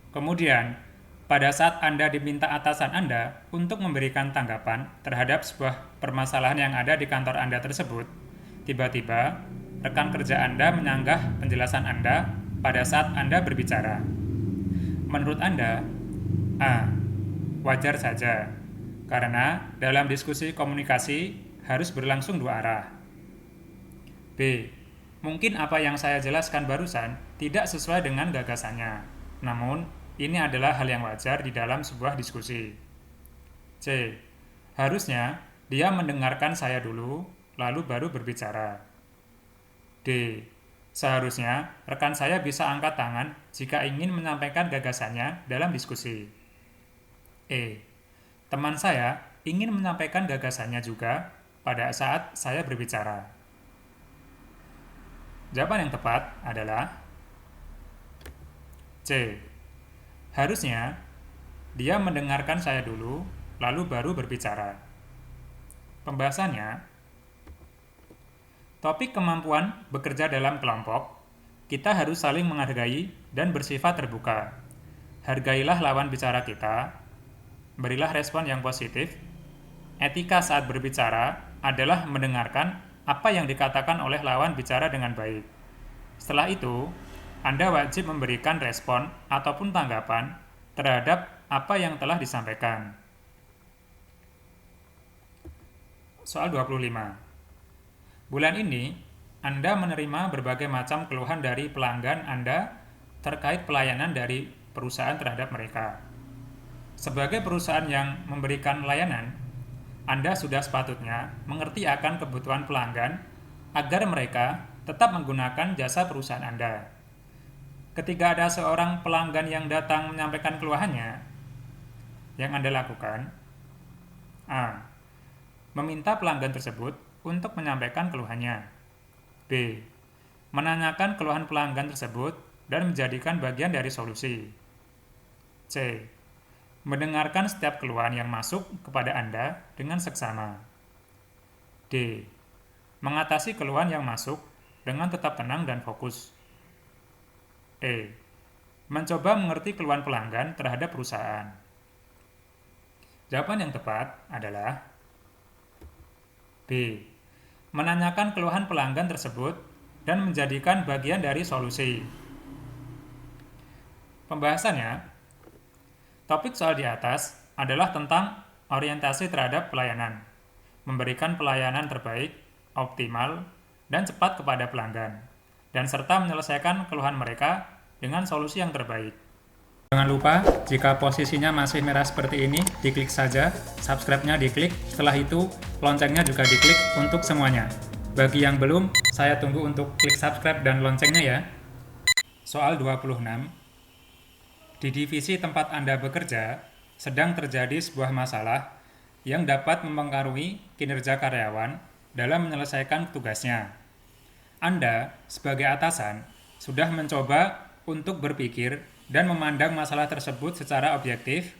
[SPEAKER 1] Kemudian, pada saat Anda diminta atasan Anda untuk memberikan tanggapan terhadap sebuah permasalahan yang ada di kantor Anda tersebut, tiba-tiba rekan kerja Anda menyanggah penjelasan Anda pada saat Anda berbicara. Menurut Anda, A. Wajar saja, karena dalam diskusi komunikasi harus berlangsung dua arah. B. Mungkin apa yang saya jelaskan barusan tidak sesuai dengan gagasannya, namun ini adalah hal yang wajar di dalam sebuah diskusi. C. Harusnya dia mendengarkan saya dulu, lalu baru berbicara. D. Seharusnya rekan saya bisa angkat tangan jika ingin menyampaikan gagasannya dalam diskusi. E. Teman saya ingin menyampaikan gagasannya juga pada saat saya berbicara. Jawaban yang tepat adalah C. Harusnya dia mendengarkan saya dulu, lalu baru berbicara. Pembahasannya, topik kemampuan bekerja dalam kelompok, kita harus saling menghargai dan bersifat terbuka. Hargailah lawan bicara kita, berilah respon yang positif. Etika saat berbicara adalah mendengarkan apa yang dikatakan oleh lawan bicara dengan baik. Setelah itu, Anda wajib memberikan respon ataupun tanggapan terhadap apa yang telah disampaikan. Soal 25. Bulan ini, Anda menerima berbagai macam keluhan dari pelanggan Anda terkait pelayanan dari perusahaan terhadap mereka. Sebagai perusahaan yang memberikan layanan, Anda sudah sepatutnya mengerti akan kebutuhan pelanggan agar mereka tetap menggunakan jasa perusahaan Anda. Ketika ada seorang pelanggan yang datang menyampaikan keluhannya, yang Anda lakukan, A. Meminta pelanggan tersebut untuk menyampaikan keluhannya. B. Menanyakan keluhan pelanggan tersebut dan menjadikan bagian dari solusi. C. Mendengarkan setiap keluhan yang masuk kepada Anda dengan seksama. D. Mengatasi keluhan yang masuk dengan tetap tenang dan fokus. E. Mencoba mengerti keluhan pelanggan terhadap perusahaan. Jawaban yang tepat adalah B. Menanyakan keluhan pelanggan tersebut dan menjadikan bagian dari solusi. Pembahasannya, topik soal di atas adalah tentang orientasi terhadap pelayanan, memberikan pelayanan terbaik, optimal, dan cepat kepada pelanggan, dan serta menyelesaikan keluhan mereka dengan solusi yang terbaik. Jangan lupa, jika posisinya masih merah seperti ini, diklik saja, subscribe-nya diklik, setelah itu loncengnya juga diklik untuk semuanya. Bagi yang belum, saya tunggu untuk klik subscribe dan loncengnya ya. Soal 26. Di divisi tempat Anda bekerja, sedang terjadi sebuah masalah yang dapat mempengaruhi kinerja karyawan dalam menyelesaikan tugasnya. Anda, sebagai atasan, sudah mencoba untuk berpikir dan memandang masalah tersebut secara objektif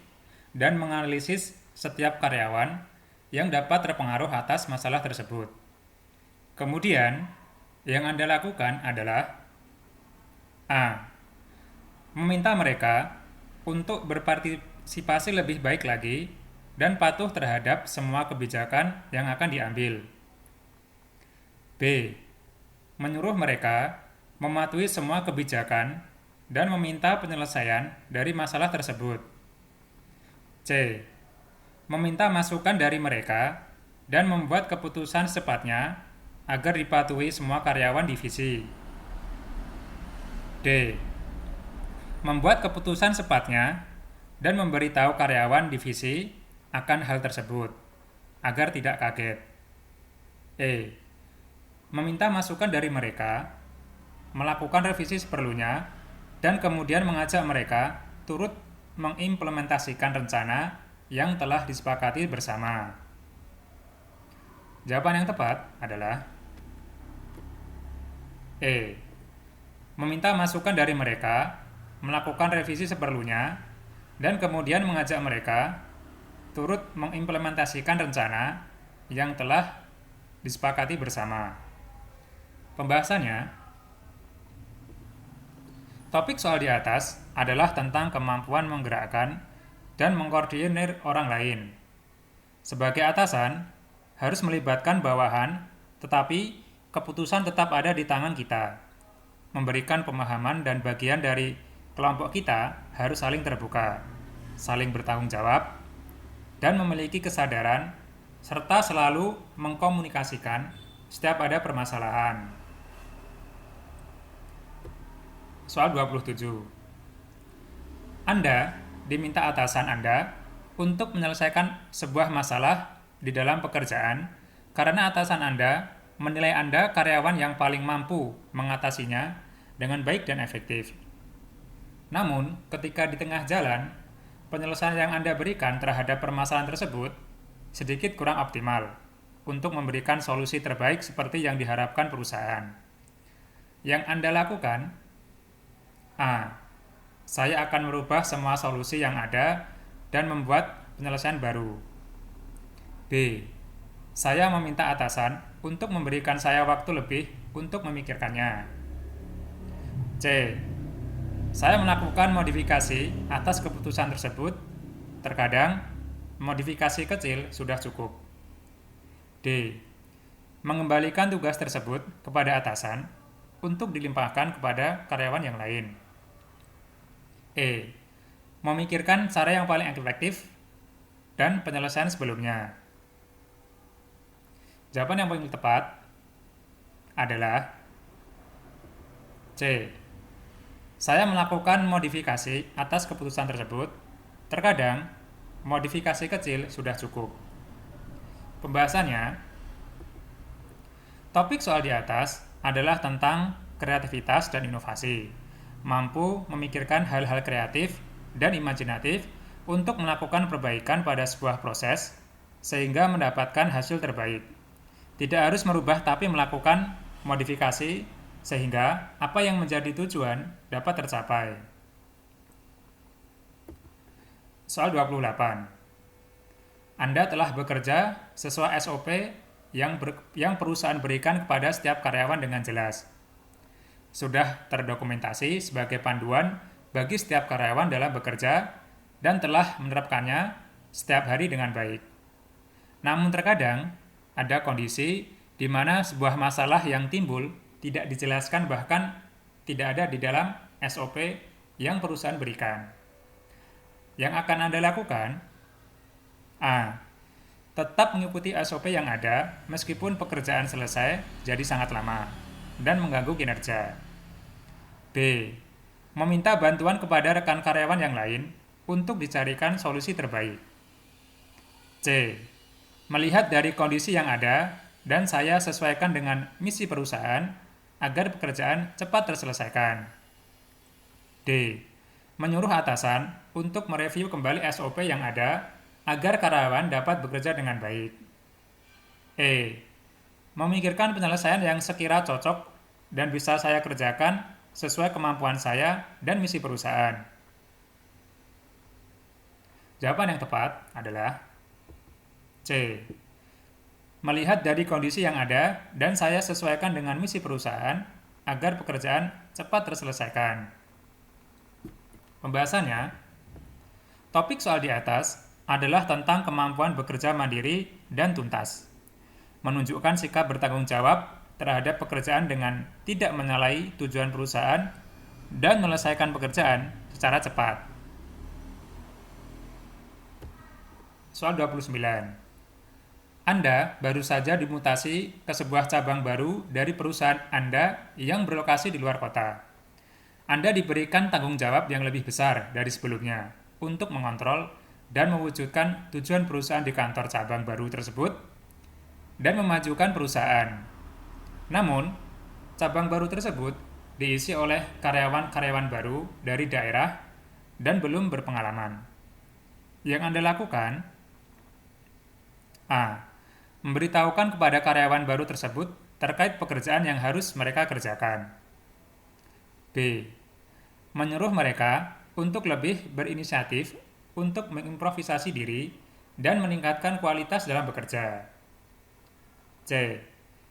[SPEAKER 1] dan menganalisis setiap karyawan yang dapat terpengaruh atas masalah tersebut. Kemudian, yang Anda lakukan adalah A. Meminta mereka untuk berpartisipasi lebih baik lagi dan patuh terhadap semua kebijakan yang akan diambil. B. Menyuruh mereka mematuhi semua kebijakan dan meminta penyelesaian dari masalah tersebut. C. Meminta masukan dari mereka dan membuat keputusan secepatnya agar dipatuhi semua karyawan divisi. D. Membuat keputusan secepatnya dan memberitahu karyawan divisi akan hal tersebut agar tidak kaget. E. meminta masukan dari mereka, melakukan revisi seperlunya, dan kemudian mengajak mereka turut mengimplementasikan rencana yang telah disepakati bersama. Jawaban yang tepat adalah E. Meminta masukan dari mereka, melakukan revisi seperlunya, dan kemudian mengajak mereka turut mengimplementasikan rencana yang telah disepakati bersama. Pembahasannya, topik soal di atas adalah tentang kemampuan menggerakkan dan mengkoordinir orang lain. Sebagai atasan, harus melibatkan bawahan, tetapi keputusan tetap ada di tangan kita. Memberikan pemahaman dan bagian dari kelompok kita harus saling terbuka, saling bertanggung jawab, dan memiliki kesadaran, serta selalu mengkomunikasikan setiap ada permasalahan. Soal 27. Anda diminta atasan Anda untuk menyelesaikan sebuah masalah di dalam pekerjaan karena atasan Anda menilai Anda karyawan yang paling mampu mengatasinya dengan baik dan efektif. Namun, ketika di tengah jalan, penyelesaian yang Anda berikan terhadap permasalahan tersebut sedikit kurang optimal untuk memberikan solusi terbaik seperti yang diharapkan perusahaan. Yang Anda lakukan, A. Saya akan merubah semua solusi yang ada dan membuat penyelesaian baru. B. Saya meminta atasan untuk memberikan saya waktu lebih untuk memikirkannya. C. Saya melakukan modifikasi atas keputusan tersebut. Terkadang, modifikasi kecil sudah cukup. D. Mengembalikan tugas tersebut kepada atasan untuk dilimpahkan kepada karyawan yang lain. E. Memikirkan cara yang paling efektif dan penyelesaian sebelumnya. Jawaban yang paling tepat adalah C. Saya melakukan modifikasi atas keputusan tersebut. Terkadang, modifikasi kecil sudah cukup. Pembahasannya, topik soal di atas adalah tentang kreativitas dan inovasi. Mampu memikirkan hal-hal kreatif dan imajinatif untuk melakukan perbaikan pada sebuah proses sehingga mendapatkan hasil terbaik. Tidak harus merubah tapi melakukan modifikasi sehingga apa yang menjadi tujuan dapat tercapai. Soal 28. Anda telah bekerja sesuai SOP yang perusahaan berikan kepada setiap karyawan dengan jelas. Sudah terdokumentasi sebagai panduan bagi setiap karyawan dalam bekerja dan telah menerapkannya setiap hari dengan baik. Namun terkadang ada kondisi di mana sebuah masalah yang timbul tidak dijelaskan bahkan tidak ada di dalam SOP yang perusahaan berikan. Yang akan Anda lakukan, A. Tetap mengikuti SOP yang ada meskipun pekerjaan selesai jadi sangat lama dan mengganggu kinerja. B. Meminta bantuan kepada rekan karyawan yang lain untuk dicarikan solusi terbaik. C. Melihat dari kondisi yang ada dan saya sesuaikan dengan misi perusahaan agar pekerjaan cepat terselesaikan. D. Menyuruh atasan untuk mereview kembali SOP yang ada agar karyawan dapat bekerja dengan baik. E. Memikirkan penyelesaian yang sekira cocok dan bisa saya kerjakan sesuai kemampuan saya dan misi perusahaan. Jawaban yang tepat adalah C. Melihat dari kondisi yang ada dan saya sesuaikan dengan misi perusahaan agar pekerjaan cepat terselesaikan. Pembahasannya, topik soal di atas adalah tentang kemampuan bekerja mandiri dan tuntas. Menunjukkan sikap bertanggung jawab terhadap pekerjaan dengan tidak menyalahi tujuan perusahaan dan menyelesaikan pekerjaan secara cepat. Soal 29. Anda baru saja dimutasi ke sebuah cabang baru dari perusahaan Anda yang berlokasi di luar kota. Anda diberikan tanggung jawab yang lebih besar dari sebelumnya untuk mengontrol dan mewujudkan tujuan perusahaan di kantor cabang baru tersebut dan memajukan perusahaan. Namun, cabang baru tersebut diisi oleh karyawan-karyawan baru dari daerah dan belum berpengalaman. Yang Anda lakukan, A. Memberitahukan kepada karyawan baru tersebut terkait pekerjaan yang harus mereka kerjakan. B. Menyuruh mereka untuk lebih berinisiatif untuk mengimprovisasi diri dan meningkatkan kualitas dalam bekerja. C.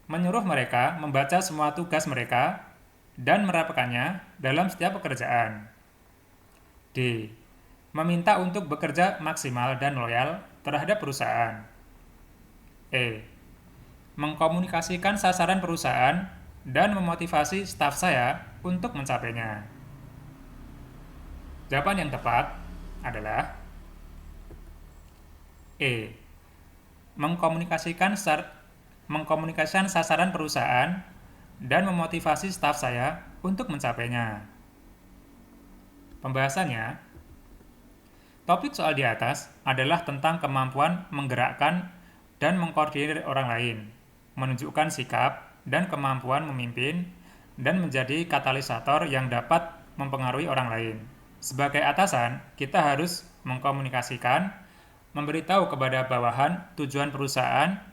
[SPEAKER 1] Menyuruh mereka membaca semua tugas mereka dan merapikannya dalam setiap pekerjaan. D. Meminta untuk bekerja maksimal dan loyal terhadap perusahaan. E. Mengkomunikasikan sasaran perusahaan dan memotivasi staf saya untuk mencapainya. Jawaban yang tepat adalah E. Mengkomunikasikan sasaran perusahaan dan memotivasi staf saya untuk mencapainya. Pembahasannya, topik soal di atas adalah tentang kemampuan menggerakkan dan mengkoordinir orang lain, menunjukkan sikap dan kemampuan memimpin, dan menjadi katalisator yang dapat mempengaruhi orang lain. Sebagai atasan, kita harus mengkomunikasikan, memberitahu kepada bawahan tujuan perusahaan,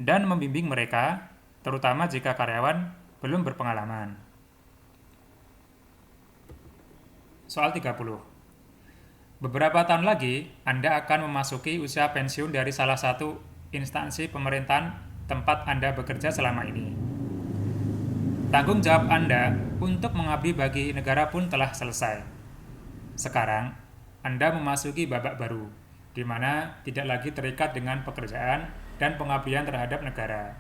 [SPEAKER 1] dan membimbing mereka, terutama jika karyawan belum berpengalaman. Soal 30. Beberapa tahun lagi, Anda akan memasuki usia pensiun dari salah satu instansi pemerintahan tempat Anda bekerja selama ini. Tanggung jawab Anda untuk mengabdi bagi negara pun telah selesai. Sekarang, Anda memasuki babak baru, di mana tidak lagi terikat dengan pekerjaan dan pengabdian terhadap negara.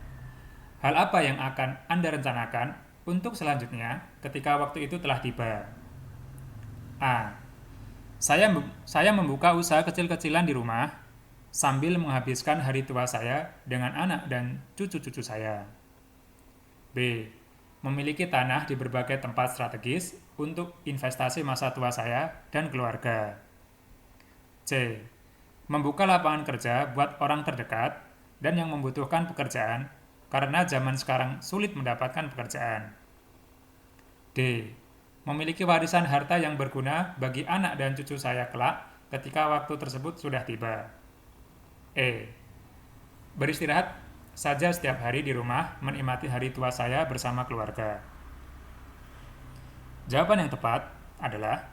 [SPEAKER 1] Hal apa yang akan Anda rencanakan untuk selanjutnya ketika waktu itu telah tiba? A. Saya membuka usaha kecil-kecilan di rumah sambil menghabiskan hari tua saya dengan anak dan cucu-cucu saya. B. Memiliki tanah di berbagai tempat strategis untuk investasi masa tua saya dan keluarga. C. Membuka lapangan kerja buat orang terdekat dan yang membutuhkan pekerjaan karena zaman sekarang sulit mendapatkan pekerjaan. D. Memiliki warisan harta yang berguna bagi anak dan cucu saya kelak ketika waktu tersebut sudah tiba. E. Beristirahat saja setiap hari di rumah menikmati hari tua saya bersama keluarga. Jawaban yang tepat adalah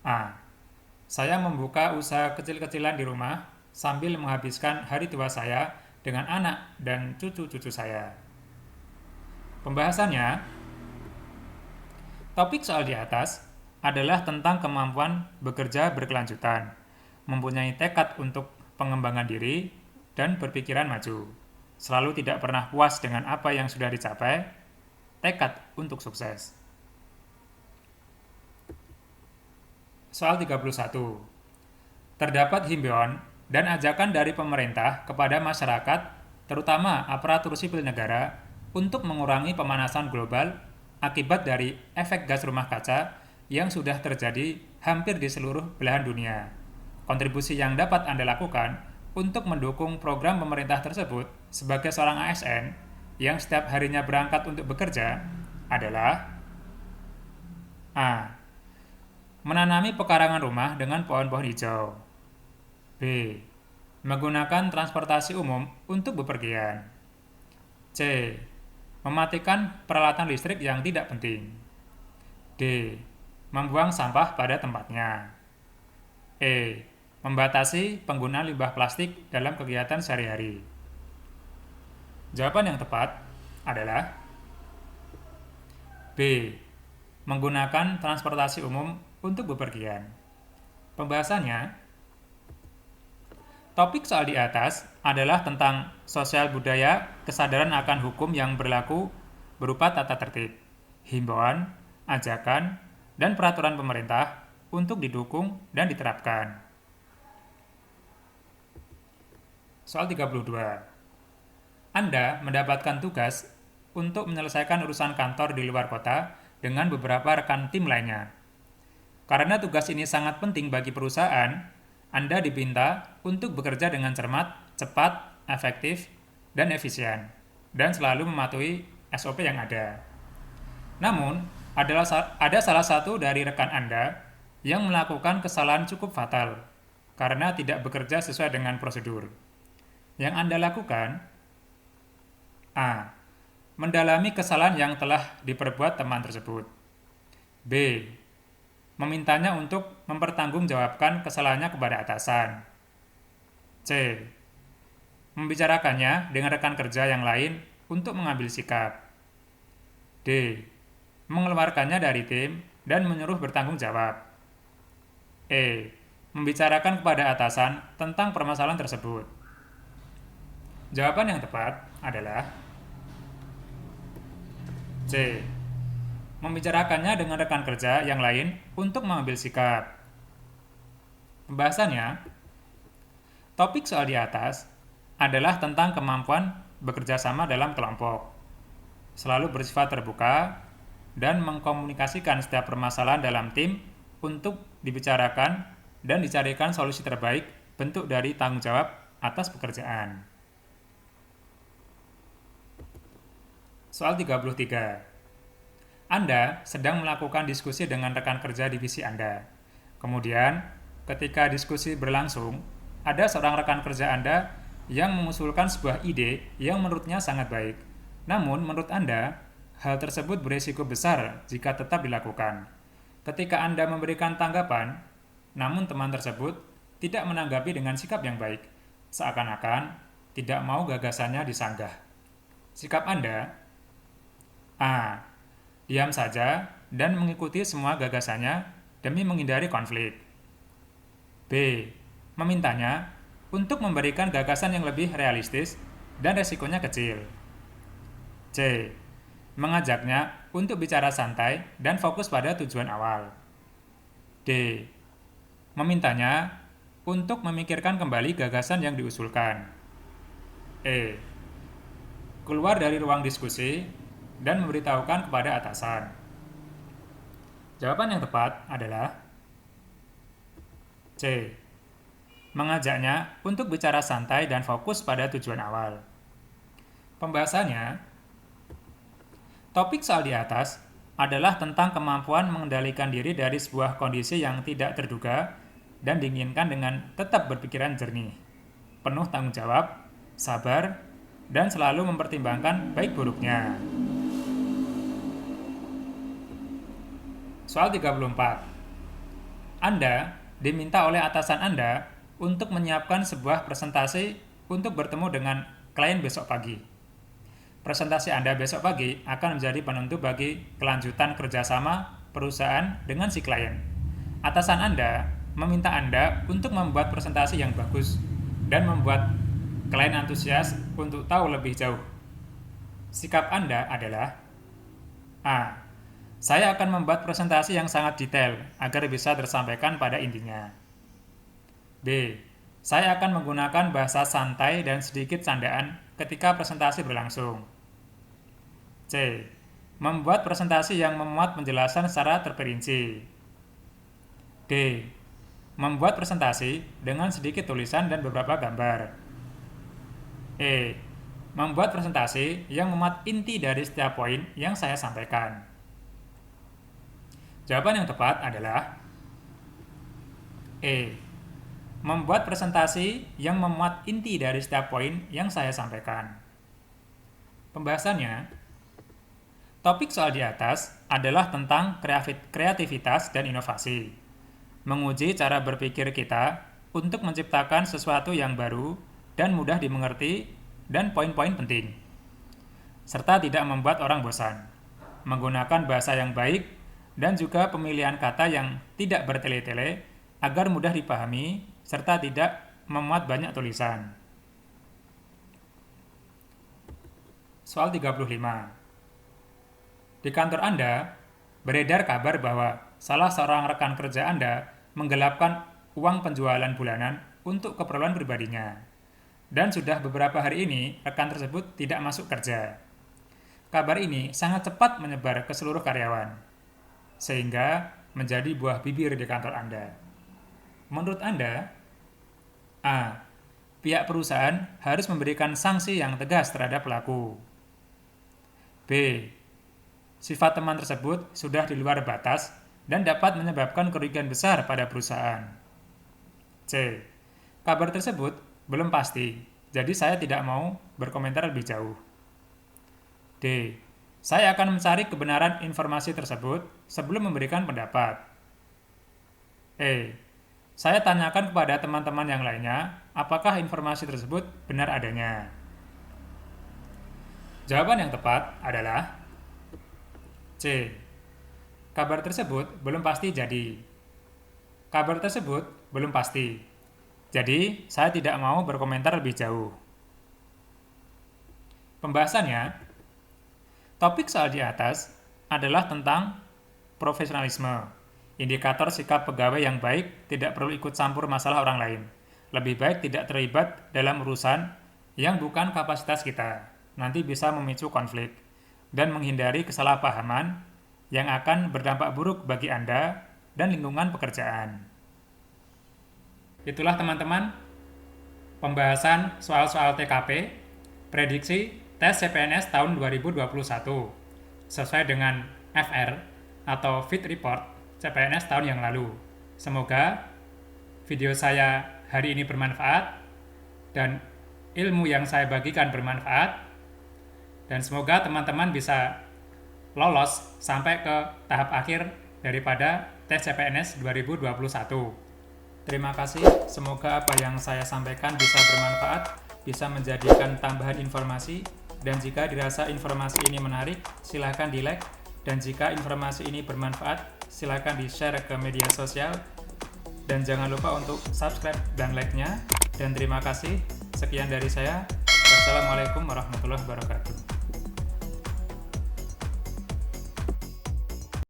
[SPEAKER 1] A. Saya membuka usaha kecil-kecilan di rumah sambil menghabiskan hari tua saya dengan anak dan cucu-cucu saya. Pembahasannya, topik soal di atas adalah tentang kemampuan bekerja berkelanjutan, mempunyai tekad untuk pengembangan diri, dan berpikiran maju. Selalu tidak pernah puas dengan apa yang sudah dicapai, tekad untuk sukses. Soal 31. Terdapat himbauan dan ajakan dari pemerintah kepada masyarakat, terutama aparatur sipil negara, untuk mengurangi pemanasan global akibat dari efek gas rumah kaca yang sudah terjadi hampir di seluruh belahan dunia. Kontribusi yang dapat Anda lakukan untuk mendukung program pemerintah tersebut sebagai seorang ASN yang setiap harinya berangkat untuk bekerja adalah A. Menanami pekarangan rumah dengan pohon-pohon hijau. B. Menggunakan transportasi umum untuk bepergian. C. Mematikan peralatan listrik yang tidak penting. D. Membuang sampah pada tempatnya. E. Membatasi penggunaan limbah plastik dalam kegiatan sehari-hari. Jawaban yang tepat adalah B. Menggunakan transportasi umum untuk bepergian. Pembahasannya, topik soal di atas adalah tentang sosial budaya, kesadaran akan hukum yang berlaku berupa tata tertib, himbauan, ajakan, dan peraturan pemerintah untuk didukung dan diterapkan. Soal 32. Anda mendapatkan tugas untuk menyelesaikan urusan kantor di luar kota dengan beberapa rekan tim lainnya. Karena tugas ini sangat penting bagi perusahaan, Anda diminta untuk bekerja dengan cermat, cepat, efektif, dan efisien. dan selalu mematuhi SOP yang ada. Namun, ada salah satu dari rekan Anda yang melakukan kesalahan cukup fatal karena tidak bekerja sesuai dengan prosedur. Yang Anda lakukan: A. Mendalami kesalahan yang telah diperbuat teman tersebut. B. Memintanya untuk mempertanggungjawabkan kesalahannya kepada atasan. C. Membicarakannya dengan rekan kerja yang lain untuk mengambil sikap. D. Mengeluarkannya dari tim dan menyuruh bertanggung jawab. E. Membicarakan kepada atasan tentang permasalahan tersebut. Jawaban yang tepat adalah C. Membicarakannya dengan rekan kerja yang lain untuk mengambil sikap. Pembahasannya, topik soal di atas adalah tentang kemampuan bekerja sama dalam kelompok, selalu bersifat terbuka, dan mengkomunikasikan setiap permasalahan dalam tim untuk dibicarakan dan dicarikan solusi terbaik bentuk dari tanggung jawab atas pekerjaan. Soal 33. Anda sedang melakukan diskusi dengan rekan kerja divisi Anda. Kemudian, ketika diskusi berlangsung, ada seorang rekan kerja Anda yang mengusulkan sebuah ide yang menurutnya sangat baik. Namun, menurut Anda, hal tersebut berisiko besar jika tetap dilakukan. Ketika Anda memberikan tanggapan, namun teman tersebut tidak menanggapi dengan sikap yang baik, seakan-akan tidak mau gagasannya disanggah. Sikap Anda: A. Diam saja dan mengikuti semua gagasannya demi menghindari konflik. B. Memintanya untuk memberikan gagasan yang lebih realistis dan resikonya kecil. C. Mengajaknya untuk bicara santai dan fokus pada tujuan awal. D. Memintanya untuk memikirkan kembali gagasan yang diusulkan. E. Keluar dari ruang diskusi dan memberitahukan kepada atasan. Jawaban yang tepat adalah C. Mengajaknya untuk bicara santai dan fokus pada tujuan awal. Pembahasannya, topik soal di atas adalah tentang kemampuan mengendalikan diri dari sebuah kondisi yang tidak terduga dan diinginkan dengan tetap berpikiran jernih, penuh tanggung jawab, sabar, dan selalu mempertimbangkan baik buruknya. Soal 34. Anda diminta oleh atasan Anda untuk menyiapkan sebuah presentasi untuk bertemu dengan klien besok pagi. Presentasi Anda besok pagi akan menjadi penentu bagi kelanjutan kerjasama perusahaan dengan si klien. Atasan Anda meminta Anda untuk membuat presentasi yang bagus dan membuat klien antusias untuk tahu lebih jauh. Sikap Anda adalah: A. Saya akan membuat presentasi yang sangat detail agar bisa tersampaikan pada intinya. B. Saya akan menggunakan bahasa santai dan sedikit candaan ketika presentasi berlangsung. C. Membuat presentasi yang memuat penjelasan secara terperinci. D. Membuat presentasi dengan sedikit tulisan dan beberapa gambar. E. Membuat presentasi yang memuat inti dari setiap poin yang saya sampaikan. Jawaban yang tepat adalah E. Membuat presentasi yang memuat inti dari setiap poin yang saya sampaikan. Pembahasannya, topik soal di atas adalah tentang kreativitas dan inovasi, menguji cara berpikir kita untuk menciptakan sesuatu yang baru dan mudah dimengerti dan poin-poin penting, serta tidak membuat orang bosan, menggunakan bahasa yang baik dan juga pemilihan kata yang tidak bertele-tele agar mudah dipahami serta tidak memuat banyak tulisan. Soal 35. Di kantor Anda, beredar kabar bahwa salah seorang rekan kerja Anda menggelapkan uang penjualan bulanan untuk keperluan pribadinya. Dan sudah beberapa hari ini, rekan tersebut tidak masuk kerja. Kabar ini sangat cepat menyebar ke seluruh karyawan, sehingga menjadi buah bibir di kantor Anda. Menurut Anda, A. Pihak perusahaan harus memberikan sanksi yang tegas terhadap pelaku. B. Sifat teman tersebut sudah di luar batas dan dapat menyebabkan kerugian besar pada perusahaan. C. Kabar tersebut belum pasti, jadi saya tidak mau berkomentar lebih jauh. D. Saya akan mencari kebenaran informasi tersebut sebelum memberikan pendapat. E. Saya tanyakan kepada teman-teman yang lainnya apakah informasi tersebut benar adanya. Jawaban yang tepat adalah C. Kabar tersebut belum pasti jadi. Kabar tersebut belum pasti. Jadi, saya tidak mau berkomentar lebih jauh. Pembahasannya, topik soal di atas adalah tentang profesionalisme. Indikator sikap pegawai yang baik tidak perlu ikut campur masalah orang lain. Lebih baik tidak terlibat dalam urusan yang bukan kapasitas kita. Nanti bisa memicu konflik dan menghindari kesalahpahaman yang akan berdampak buruk bagi Anda dan lingkungan pekerjaan. Itulah teman-teman pembahasan soal-soal TKP, prediksi tes CPNS tahun 2021 sesuai dengan FR atau Fit Report CPNS tahun yang lalu. Semoga video saya hari ini bermanfaat dan ilmu yang saya bagikan bermanfaat, dan semoga teman-teman bisa lolos sampai ke tahap akhir daripada tes CPNS 2021. Terima kasih, semoga apa yang saya sampaikan bisa bermanfaat, bisa menjadikan tambahan informasi, dan jika dirasa informasi ini menarik, silakan di-like, dan jika informasi ini bermanfaat, silakan di-share ke media sosial, dan jangan lupa untuk subscribe dan like-nya, dan terima kasih, sekian dari saya, wassalamualaikum warahmatullahi wabarakatuh.